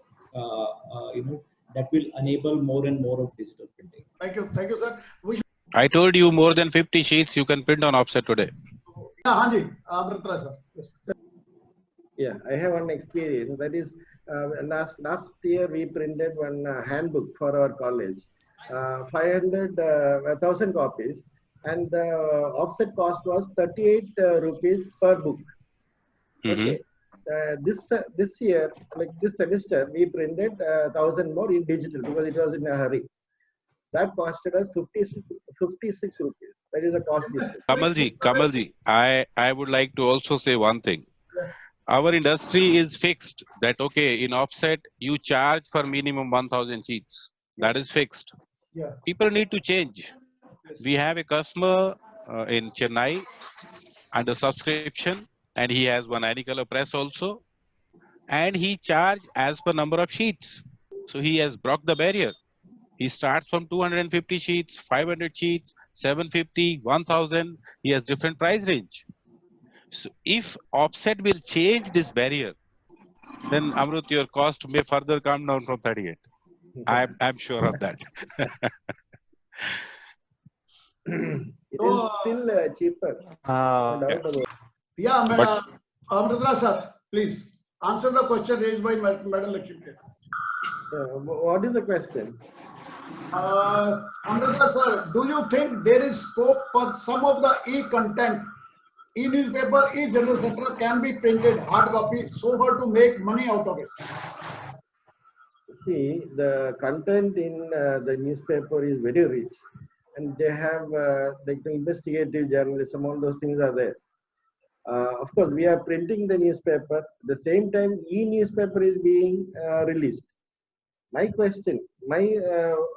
[SPEAKER 2] that will enable more and more of digital printing.
[SPEAKER 6] Thank you, sir.
[SPEAKER 5] I told you more than 50 sheets you can print on offset today.
[SPEAKER 6] Yeah, Hanji, Amrita sir. Yes.
[SPEAKER 3] Yeah, I have one experience. That is, last year we printed one handbook for our college, 1,000 copies, and the offset cost was 38 rupees per book. Okay. This year, like this semester, we printed 1,000 more in digital because it was in a hurry. That costed us 56 rupees. That is the cost difference.
[SPEAKER 5] Kamalji, I would like to also say one thing. Our industry is fixed that, okay, in offset, you charge for minimum 1,000 sheets. That is fixed.
[SPEAKER 6] Yeah.
[SPEAKER 5] People need to change. We have a customer in Chennai under subscription, and he has one AnyColor press also, and he charged as per number of sheets. So he has broke the barrier. He starts from 250 sheets, 500 sheets, 750, 1,000. He has different price range. So if offset will change this barrier, then Amrut, your cost may further come down from 38. I'm sure of that.
[SPEAKER 3] It is still cheaper.
[SPEAKER 6] Yeah, Amrita sir, please answer the question raised by Madam Lakshmi.
[SPEAKER 3] What is the question?
[SPEAKER 6] Amrita sir, do you think there is scope for some of the e-content, e-newspaper, e-journal, etc. can be printed hard copy so far to make money out of it?
[SPEAKER 3] See, the content in the newspaper is very rich, and they have like the investigative journalism, all those things are there. Of course, we are printing the newspaper. At the same time, e-newspaper is being released. My question, my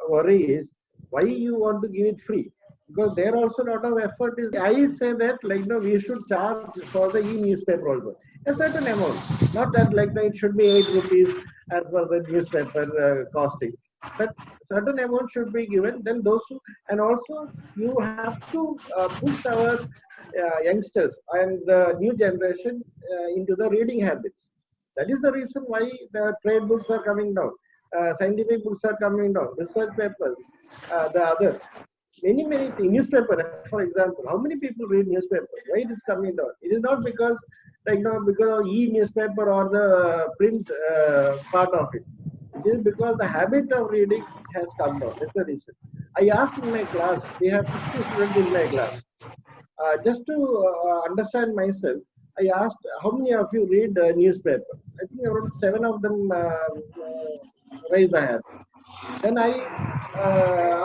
[SPEAKER 3] worry is, why you want to give it free? Because there also a lot of effort is. I say that we should charge for the e-newspaper also a certain amount, not that it should be 8 rupees as per the newspaper costing. But certain amount should be given. Then those who, and also you have to push our youngsters and the new generation into the reading habits. That is the reason why the trade books are coming down. Scientific books are coming down, research papers, the other. many things. Newspaper, for example, how many people read newspaper? Why it is coming down? It is not because because of e-newspaper or the print part of it. It is because the habit of reading has come down. That's the reason. I asked in my class, we have 60 students in my class. Just to understand myself, I asked how many of you read newspaper. I think around 7 of them raised the hand. Then I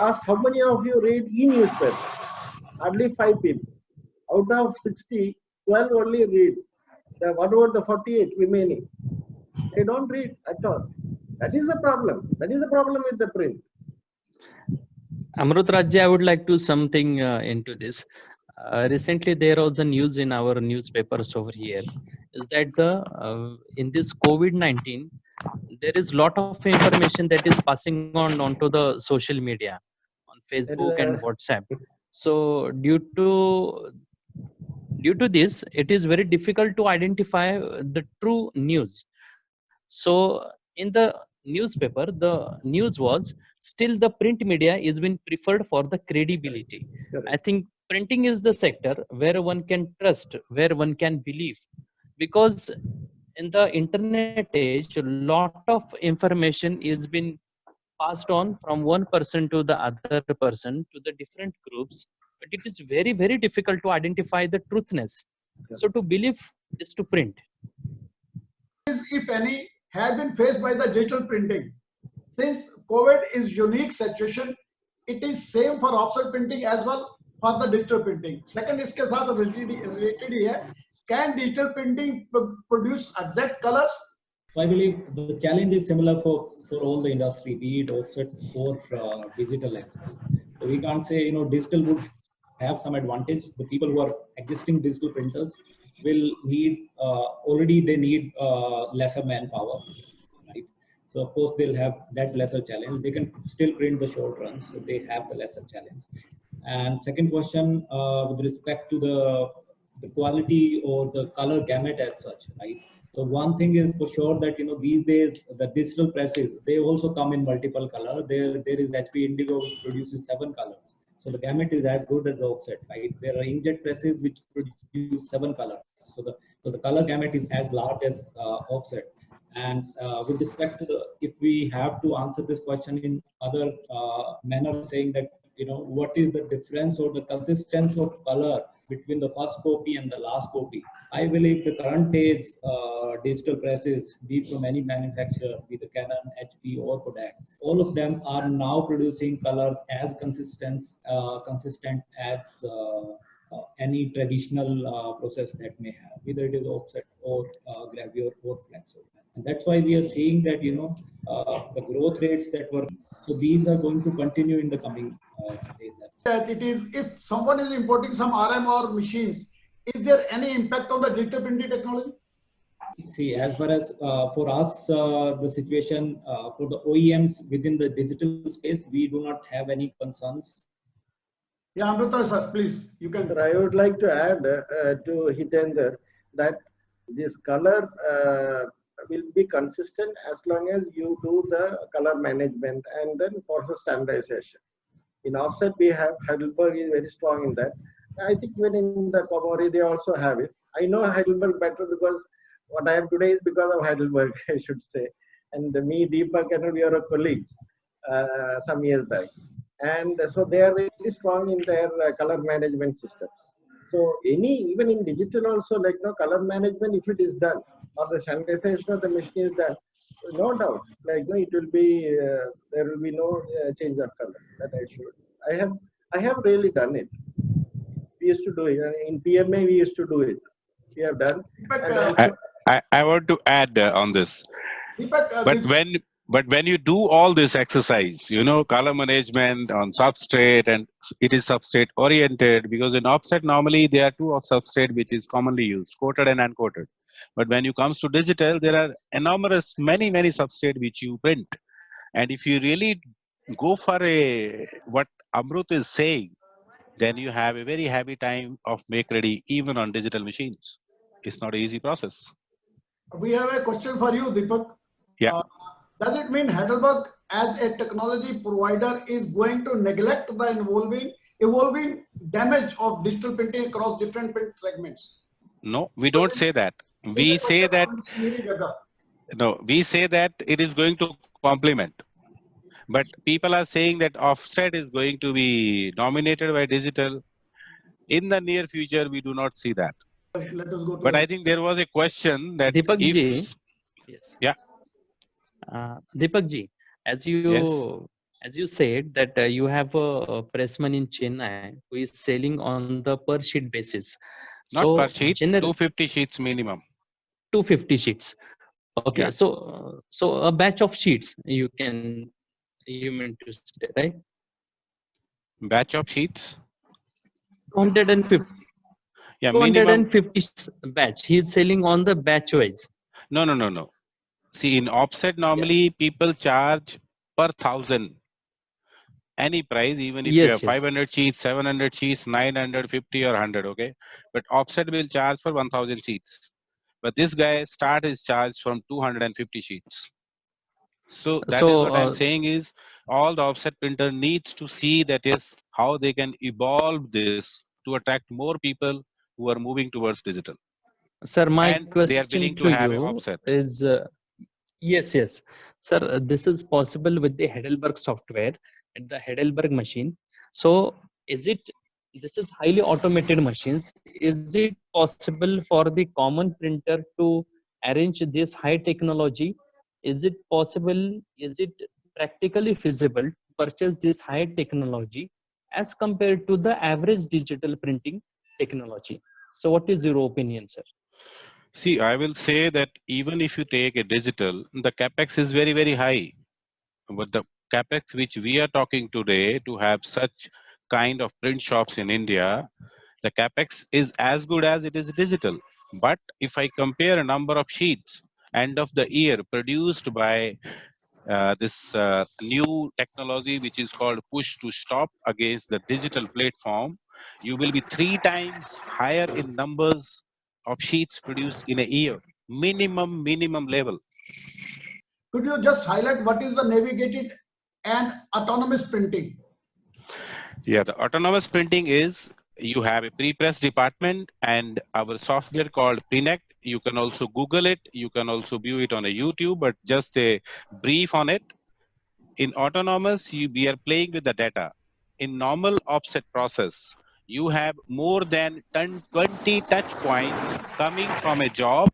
[SPEAKER 3] asked how many of you read e-newspaper. Hardly 5 people. Out of 60, 12 only read. What about the 48 remaining? They don't read at all. That is the problem. That is the problem with the print.
[SPEAKER 4] Amrut Rajya, I would like to something into this. Recently, there was a news in our newspapers over here. Is that in this COVID-19, there is lot of information that is passing on onto the social media, on Facebook and WhatsApp. So due to this, it is very difficult to identify the true news. So in the newspaper, the news was still the print media is being preferred for the credibility. I think printing is the sector where one can trust, where one can believe, because in the internet age, a lot of information is been passed on from one person to the other person to the different groups, but it is very, very difficult to identify the truthness. So to believe is to print.
[SPEAKER 6] If any, have been faced by the digital printing. Since COVID is unique situation, it is same for offset printing as well for the digital printing. Second, इसके साथ related ही है. Can digital printing produce exact colors?
[SPEAKER 2] So I believe the challenge is similar for all the industry, be it offset or digital as well. So we can't say digital would have some advantage. The people who are existing digital printers will need already they need lesser manpower, right? So of course they'll have that lesser challenge. They can still print the short runs, so they have the lesser challenge. And second question, with respect to the quality or the color gamut as such, right? So one thing is for sure that these days the digital presses, they also come in multiple color. There is HP Indigo which produces 7 colors. So the gamut is as good as the offset, right? There are inkjet presses which produce 7 colors. So the color gamut is as large as offset. And with respect to if we have to answer this question in other manner, saying that what is the difference or the consistency of color between the first copy and the last copy? I believe the current age digital presses, be from any manufacturer, be the Canon, HP or Kodak, all of them are now producing colors as consistent as any traditional process that may have, whether it is offset or gravure or flexo. And that's why we are seeing that the growth rates that were, so these are going to continue in the coming days.
[SPEAKER 6] That it is, if someone is importing some RM or machines, is there any impact on the digital printing technology?
[SPEAKER 2] See, as far as for us, the situation for the OEMs within the digital space, we do not have any concerns.
[SPEAKER 6] Yeah, Amrita sir, please, you can.
[SPEAKER 3] I would like to add to Hitendra that this color will be consistent as long as you do the color management and then process standardization. In offset, we have Heidelberg is very strong in that. I think even in the Komori, they also have it. I know Heidelberg better because what I am today is because of Heidelberg, I should say. And me, Deepak, and we are colleagues some years back. And so they are very strong in their color management system. So even in digital also, color management, if it is done, or the standardization of the machine is done, no doubt, it will be, there will be no change of color. That I have really done it. We used to do it. In PMA, we used to do it. We have done.
[SPEAKER 5] I want to add on this. But when you do all this exercise, color management on substrate, and it is substrate oriented, because in offset normally there are 2 of substrate which is commonly used, coated and uncoated. But when you comes to digital, there are enormous many substrate which you print. And if you really go for what Amrut is saying, then you have a very heavy time of make ready even on digital machines. It's not an easy process.
[SPEAKER 6] We have a question for you, Deepak.
[SPEAKER 5] Yeah.
[SPEAKER 6] Does it mean Heidelberg as a technology provider is going to neglect the involving evolving damage of digital printing across different print segments?
[SPEAKER 5] No, we don't say that. We say that we say that it is going to complement. But people are saying that offset is going to be dominated by digital. In the near future, we do not see that.
[SPEAKER 6] Let us go to
[SPEAKER 5] But I think there was a question that
[SPEAKER 4] Deepak
[SPEAKER 5] if
[SPEAKER 4] ji, yes.
[SPEAKER 5] Yeah.
[SPEAKER 4] Deepak ji, as you said that you have a pressman in Chennai who is selling on the per sheet basis.
[SPEAKER 5] not
[SPEAKER 4] So
[SPEAKER 5] per sheet,
[SPEAKER 4] general
[SPEAKER 5] 250 sheets minimum.
[SPEAKER 4] 250 sheets. Okay,
[SPEAKER 5] Yeah.
[SPEAKER 4] so a batch of sheets you meant to say, right?
[SPEAKER 5] Batch of sheets.
[SPEAKER 4] 250.
[SPEAKER 5] Yeah, minimum.
[SPEAKER 4] 250 batch. He is selling on the batch wise.
[SPEAKER 5] No. See, in offset, normally people charge per 1,000. Any price, even if you have
[SPEAKER 4] Yes, yes.
[SPEAKER 5] 500 sheets, 700 sheets, 950 or 100, okay? But offset will charge for 1,000 sheets. But this guy start his charge from 250 sheets. So that is what I'm saying is all the offset printer needs to see that is how they can evolve this to attract more people who are moving towards digital.
[SPEAKER 4] Sir, my
[SPEAKER 5] And they are willing
[SPEAKER 4] question
[SPEAKER 5] to
[SPEAKER 4] to
[SPEAKER 5] have an
[SPEAKER 4] you
[SPEAKER 5] offset.
[SPEAKER 4] is yes. Sir, this is possible with the Heidelberg software and the Heidelberg machine. So this is highly automated machines. Is it possible for the common printer to arrange this high technology? Is it possible? Is it practically feasible to purchase this high technology as compared to the average digital printing technology? So what is your opinion, sir?
[SPEAKER 5] See, I will say that even if you take a digital, the capex is very, very high. But the capex which we are talking today to have such kind of print shops in India, the capex is as good as it is digital. But if I compare a number of sheets end of the year produced by this new technology which is called push to stop against the digital platform, you will be 3 times higher in numbers of sheets produced in a year, minimum level.
[SPEAKER 6] Could you just highlight what is the navigated and autonomous printing?
[SPEAKER 5] Yeah, the autonomous printing is you have a pre-press department and our software called Prinect. You can also Google it. You can also view it on a YouTube, but just a brief on it. In autonomous, we are playing with the data. In normal offset process, you have more than 20 touch points coming from a job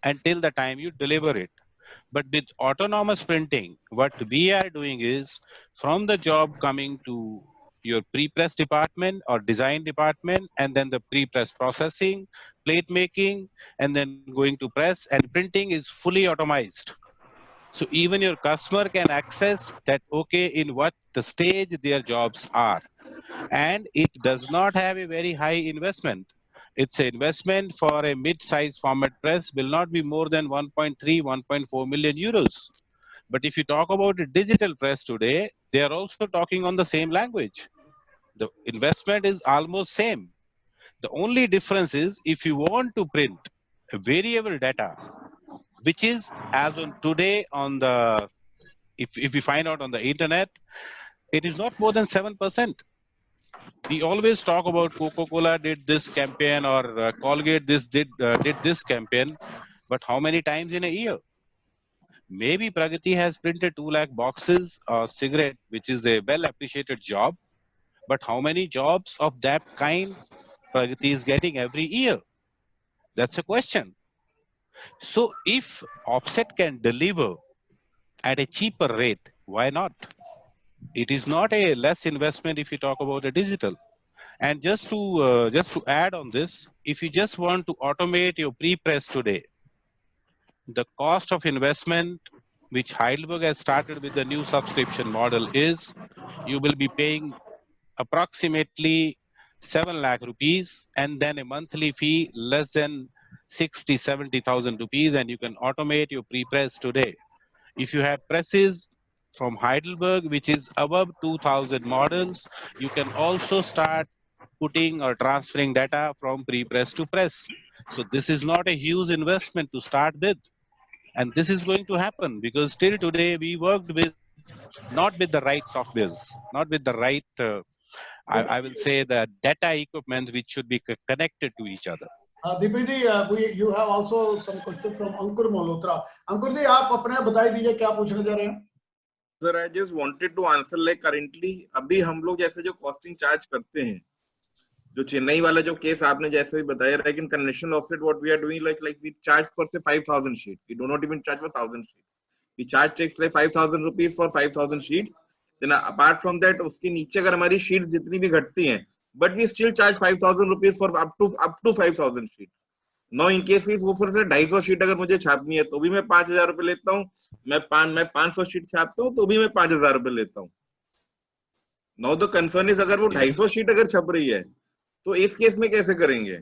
[SPEAKER 5] until the time you deliver it. But with autonomous printing, what we are doing is from the job coming to your pre-press department or design department, and then the pre-press processing, plate making, and then going to press, and printing is fully automized. So even your customer can access that, okay, in what the stage their jobs are. And it does not have a very high investment. Its investment for a mid-size format press will not be more than 1.3, 1.4 million euros. But if you talk about a digital press today, they are also talking on the same language. The investment is almost same. The only difference is if you want to print a variable data, which is as on today on the, if we find out on the internet, it is not more than 7%. We always talk about Coca-Cola did this campaign or Colgate did this campaign, but how many times in a year? Maybe Pragati has printed 2 lakh boxes of cigarette, which is a well appreciated job, but how many jobs of that kind Pragati is getting every year? That's a question. So if offset can deliver at a cheaper rate, why not? It is not a less investment if you talk about a digital. And just to add on this, if you just want to automate your pre-press today, the cost of investment which Heidelberg has started with the new subscription model is you will be paying approximately 7 lakh rupees and then a monthly fee less than 60-70,000 rupees, and you can automate your pre-press today. If you have presses from Heidelberg which is above 2000 models, you can also start putting or transferring data from pre-press to press. So this is not a huge investment to start with. And this is going to happen because till today we worked with not with the right softwares, not with the right I will say the data equipment which should be connected to each other.
[SPEAKER 6] Deepak you have also some question from Ankur Malhotra. Ankur जी आप अपने बताई दीजिए क्या पूछना चाह रहे हैं?
[SPEAKER 10] Sir, I just wanted to answer like currently अभी हम लोग जैसे जो costing charge करते हैं, जो चेन्नई वाला जो केस आपने जैसे भी बताया, like in conventional offset what we are doing like we charge for say 5,000 sheets. We do not even charge for 1,000 sheets. We charge takes like 5,000 rupees for 5,000 sheets. Then apart from that उसके नीचे अगर हमारी sheets जितनी भी घटती हैं, but we still charge 5,000 rupees for up to 5,000 sheets. Now in case if वो फिर से 250 शीट अगर मुझे छापनी है तो भी मैं 5,000 रुपए लेता हूँ, मैं 500 शीट छापता हूँ तो भी मैं 5,000 रुपए लेता हूँ. Now the concern is अगर वो 250 शीट अगर छप रही है तो इस केस में कैसे करेंगे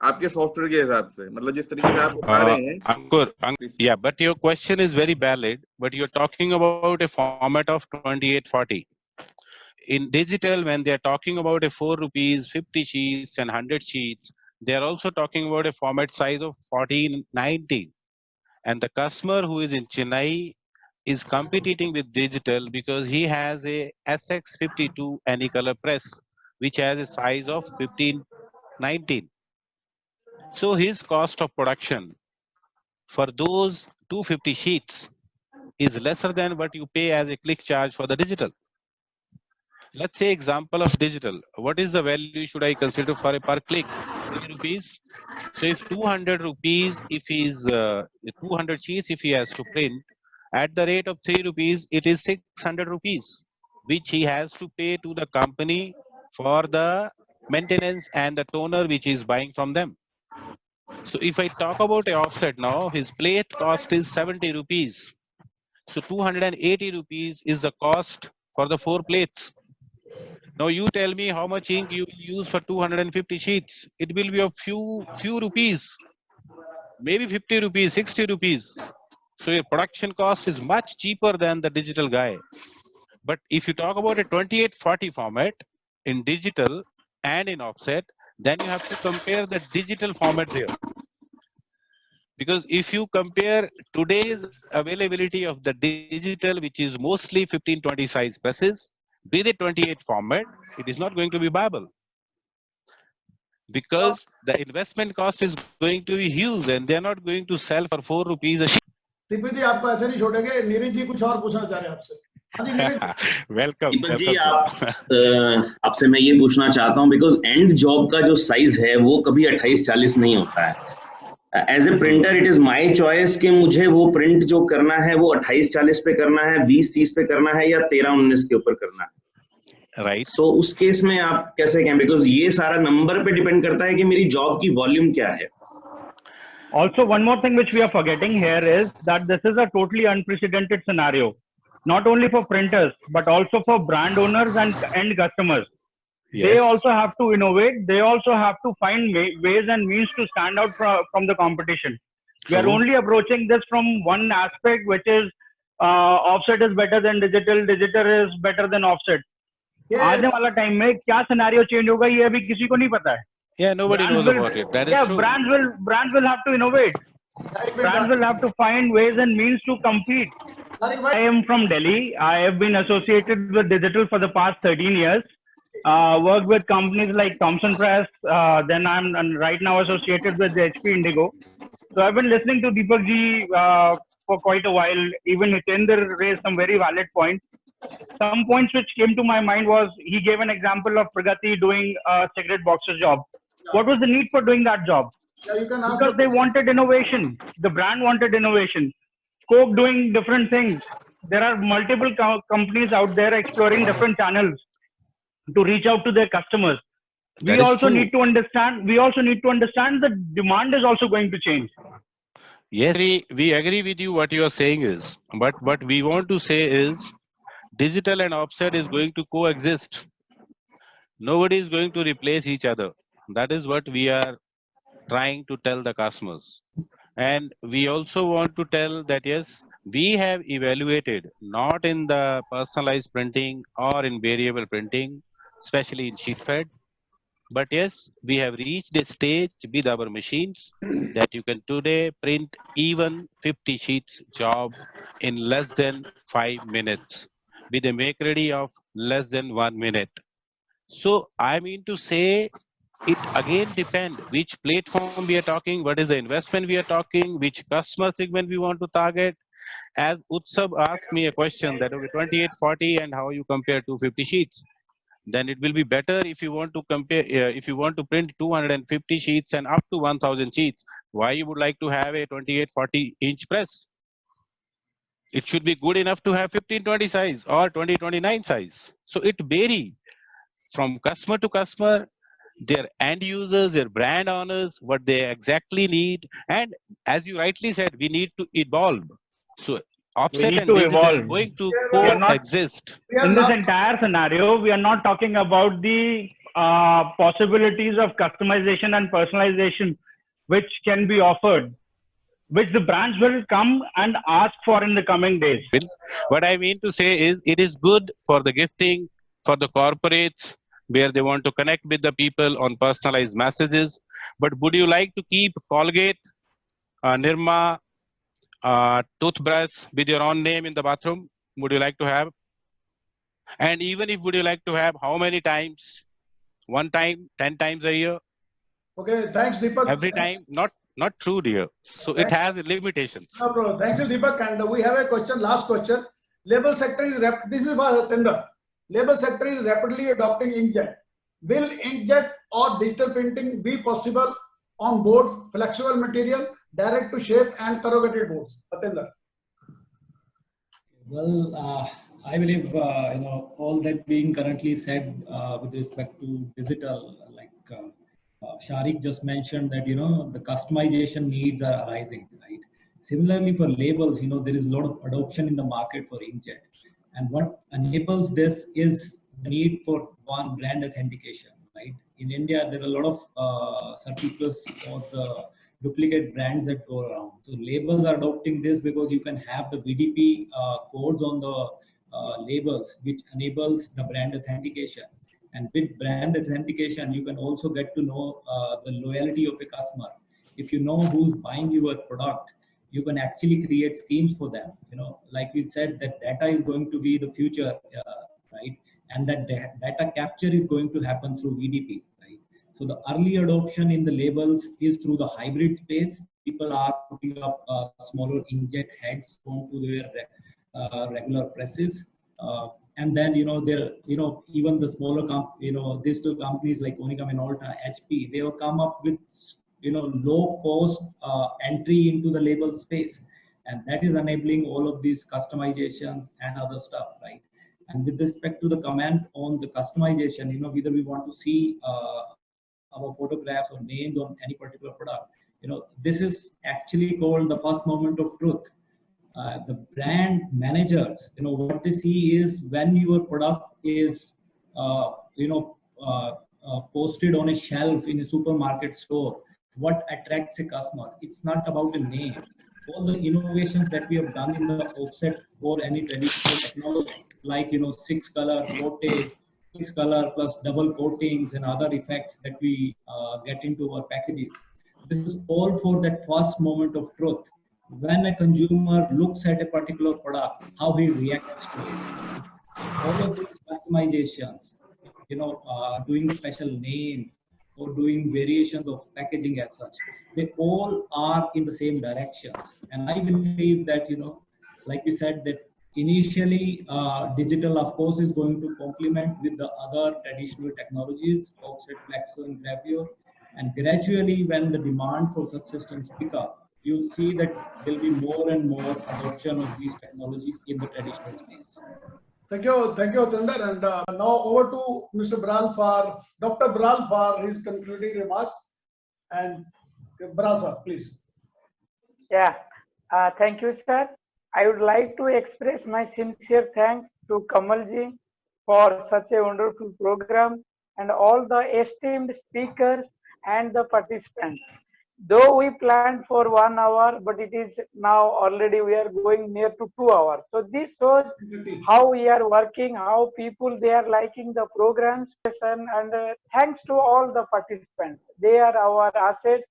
[SPEAKER 10] आपके सॉफ्टवेयर के हिसाब से, मतलब जिस तरीके से आप बता रहे हैं.
[SPEAKER 5] Ankur, yeah, but your question is very valid, but you're talking about a format of 2840. In digital, when they're talking about a 4 rupees, 50 sheets and 100 sheets, they're also talking about a format size of 1490. And the customer who is in Chennai is competing with digital because he has a SX52 any color press, which has a size of 1519. So his cost of production for those 250 sheets is lesser than what you pay as a click charge for the digital. Let's say example of digital. What is the value should I consider for a per click? 3 rupees. So if 200 rupees, if he's 200 sheets, if he has to print at the rate of 3 rupees, it is 600 rupees, which he has to pay to the company for the maintenance and the toner which he is buying from them. So if I talk about a offset now, his plate cost is 70 rupees. So 280 rupees is the cost for the 4 plates. Now you tell me how much ink you will use for 250 sheets. It will be a few rupees, maybe 50 rupees, 60 rupees. So your production cost is much cheaper than the digital guy. But if you talk about a 2840 format in digital and in offset, then you have to compare the digital format there. Because if you compare today's availability of the digital, which is mostly 1520 size presses, with a 28 format, it is not going to be viable. Because the investment cost is going to be huge and they are not going to sell for 4 rupees a sheet.
[SPEAKER 6] Deepak ji आपको ऐसे नहीं छोड़ेंगे. नीरज जी कुछ और पूछना चाह रहे हैं आपसे. हाँ जी नीरज.
[SPEAKER 5] वेलकम.
[SPEAKER 11] दीपक जी आपसे मैं ये पूछना चाहता हूँ बिकॉज एंड जॉब का जो साइज है वो कभी 28-40 नहीं होता है. As a printer it is my choice कि मुझे वो प्रिंट जो करना है वो 28-40 पे करना है, 20-30 पे करना है या 13-19 के ऊपर करना है.
[SPEAKER 5] राइट.
[SPEAKER 11] सो उस केस में आप कैसे कहें, बिकॉज ये सारा नंबर पे डिपेंड करता है कि मेरी जॉब की वॉल्यूम क्या है.
[SPEAKER 12] Also, one more thing which we are forgetting here is that this is a totally unprecedented scenario, not only for printers, but also for brand owners and end customers.
[SPEAKER 5] Yes.
[SPEAKER 12] They also have to innovate. They also have to find ways and means to stand out from the competition. We are only approaching this from one aspect, which is offset is better than digital, digital is better than offset. आने वाला time में क्या scenario change होगा ये अभी किसी को नहीं पता है.
[SPEAKER 5] Yeah, nobody knows about it. That is true.
[SPEAKER 12] Brands will have to innovate. Brands will have to find ways and means to compete. I am from Delhi. I have been associated with digital for the past 13 years. Worked with companies like Thomson Press. Then I'm right now associated with HP Indigo. So I've been listening to Deepak ji for quite a while. Even Hitendra raised some very valid points. Some points which came to my mind was he gave an example of Pragati doing a cigarette boxer job. What was the need for doing that job?
[SPEAKER 6] Yeah, you can ask
[SPEAKER 12] because they wanted innovation. The brand wanted innovation. Coke doing different things. There are multiple companies out there exploring different channels to reach out to their customers. We also need to understand. We also need to understand that demand is also going to change.
[SPEAKER 5] Yes, we agree with you. What you are saying is, but what we want to say is, digital and offset is going to coexist. Nobody is going to replace each other. That is what we are trying to tell the customers. And we also want to tell that yes, we have evaluated not in the personalized printing or in variable printing, especially in sheet fed, but yes, we have reached a stage with our machines that you can today print even 50 sheets job in less than 5 minutes with a make ready of less than 1 minute. So I mean to say, it again depends which platform we are talking, what is the investment we are talking, which customer segment we want to target. As Utsab asked me a question that okay, 2840 and how you compare 250 sheets. Then it will be better if you want to compare, if you want to print 250 sheets and up to 1000 sheets, why you would like to have a 2840 inch press? It should be good enough to have 1520 size or 2029 size. So it vary from customer to customer, their end users, their brand owners, what they exactly need. And as you rightly said, we need to evolve. So
[SPEAKER 12] We
[SPEAKER 5] offset
[SPEAKER 12] need
[SPEAKER 5] and
[SPEAKER 12] to
[SPEAKER 5] digital
[SPEAKER 12] evolve.
[SPEAKER 5] going to
[SPEAKER 12] We are not,
[SPEAKER 5] coexist.
[SPEAKER 12] in this entire scenario, we are not talking about the possibilities of customization and personalization which can be offered, which the brands will come and ask for in the coming days.
[SPEAKER 5] What I mean to say is it is good for the gifting, for the corporates, where they want to connect with the people on personalized messages. But would you like to keep Colgate, Nirma, toothbrush with your own name in the bathroom? Would you like to have? And even if would you like to have how many times? One time, 10 times a year?
[SPEAKER 6] Okay, thanks, Deepak.
[SPEAKER 5] Every time? Not true, dear. So it has limitations.
[SPEAKER 6] No problem. Thank you, Deepak. And we have a question, last question. Label sector is, this is for Tender. Label sector is rapidly adopting inkjet. Will inkjet or digital printing be possible on board, flexible material, direct to shape and corrugated boards? Atender.
[SPEAKER 2] Well, I believe all that being currently said with respect to digital, like Sharik just mentioned that the customization needs are arising, right? Similarly for labels, there is a lot of adoption in the market for inkjet, and what enables this is the need for one brand authentication, right? In India, there are a lot of surplus or the duplicate brands that go around. So labels are adopting this because you can have the BDP codes on the labels, which enables the brand authentication. And with brand authentication, you can also get to know the loyalty of a customer. If you know who's buying your product, you can actually create schemes for them. Like we said, that data is going to be the future, right? And that data capture is going to happen through VDP, right? So the early adoption in the labels is through the hybrid space. People are putting up smaller inkjet heads onto their regular presses. And then, even the smaller, digital companies like Konica Minolta, HP, they have come up with, low cost entry into the label space. And that is enabling all of these customizations and other stuff, right? And with respect to the comment on the customization, whether we want to see our photographs or names on any particular product, this is actually called the first moment of truth. The brand managers, what they see is when your product is, posted on a shelf in a supermarket store, what attracts a customer. It's not about a name. All the innovations that we have done in the offset or any traditional technology, like 6-color coated, 6-color plus double coatings and other effects that we get into our packages. This is all for that first moment of truth. When a consumer looks at a particular product, how he reacts to it. All of these customizations, doing special names or doing variations of packaging as such, they all are in the same directions. And I believe that, like we said, that initially digital, of course, is going to complement with the other traditional technologies, offset, flexo, and gravure. And gradually, when the demand for such systems pick up, you see that there'll be more and more adoption of these technologies in the traditional space.
[SPEAKER 6] Thank you, Atender. And now over to Mr. Bral for Dr. Bral for his concluding remarks. And Bral sir, please.
[SPEAKER 1] Yeah, thank you, sir. I would like to express my sincere thanks to Kamalji for such a wonderful program and all the esteemed speakers and the participants. Though we planned for 1 hour, but it is now already we are going near to 2 hours. So this shows how we are working, how people they are liking the programs, and thanks to all the participants. They are our assets,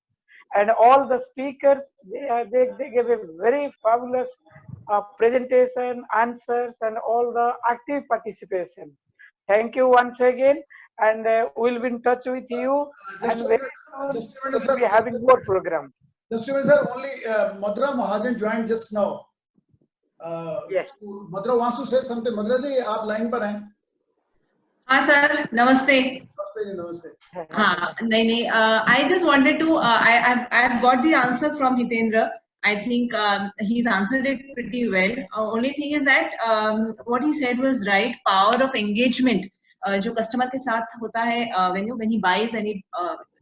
[SPEAKER 1] and all the speakers they gave a very fabulous presentation, answers, and all the active participation. Thank you once again. and we'll be in touch with you.
[SPEAKER 6] Just
[SPEAKER 1] And
[SPEAKER 6] a
[SPEAKER 1] very
[SPEAKER 6] minute,
[SPEAKER 1] soon we'll be having more program.
[SPEAKER 6] Just a minute, sir. Only Madhura Mahajan joined just now.
[SPEAKER 1] Yes.
[SPEAKER 6] Madhura wants to say something. Madhura ji, आप line पर हैं?
[SPEAKER 13] हाँ sir, नमस्ते.
[SPEAKER 6] नमस्ते जी, नमस्ते.
[SPEAKER 13] हाँ, नहीं, I just wanted to, I've got the answer from Hitendra. I think he's answered it pretty well. Only thing is that what he said was right. Power of engagement, जो customer के साथ होता है when he buys any,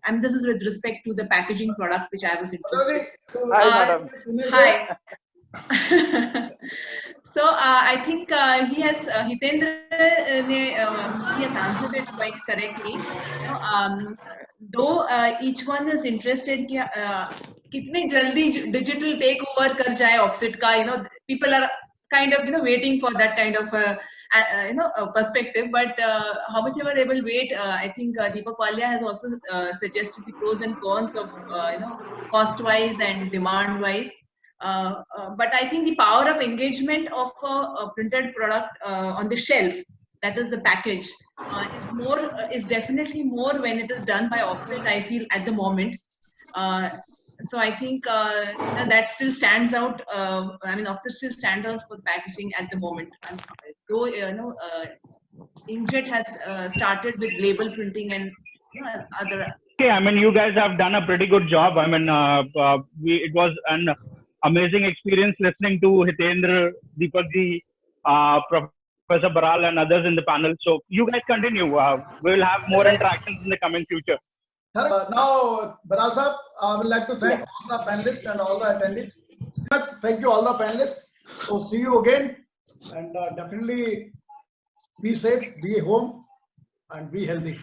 [SPEAKER 13] and this is with respect to the packaging product which I was interested.
[SPEAKER 1] Hi, madam.
[SPEAKER 13] Hi. So I think Hitendra he has answered it quite correctly. You know, though each one is interested कि कितने जल्दी digital take over कर जाए offset का, you know, people are kind of, you know, waiting for that kind of perspective, but how much ever they will wait, I think Deepak Walia has also suggested the pros and cons of cost wise and demand wise. But I think the power of engagement of a printed product on the shelf, that is the package, is definitely more when it is done by offset, I feel, at the moment. So I think that still stands out. I mean, offset still stands out for packaging at the moment. Though Inkjet has started with label printing and other.
[SPEAKER 12] Okay, I mean, you guys have done a pretty good job. I mean, it was an amazing experience listening to Hitendra, Deepak ji, Professor Baral and others in the panel. So you guys continue. We will have more interactions in the coming future.
[SPEAKER 6] Now, Baral sir, I would like to thank all the panelists and all the attendees. Thank you all the panelists. So see you again, and definitely be safe, be home, and be healthy.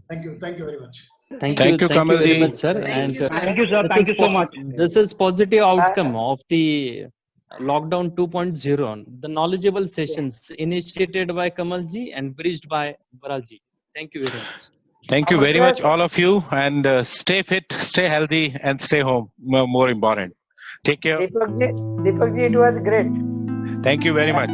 [SPEAKER 6] Thank you very much.
[SPEAKER 4] Thank you very much, sir.
[SPEAKER 12] Thank you, sir. Thank you so much.
[SPEAKER 4] This is positive outcome of the lockdown 2.0. The knowledgeable sessions initiated by Kamalji and bridged by Baralji. Thank you very much.
[SPEAKER 5] Thank you very much, all of you, and stay fit, stay healthy, and stay home. More important. Take care.
[SPEAKER 1] Deepak ji, it was great.
[SPEAKER 5] Thank you very much.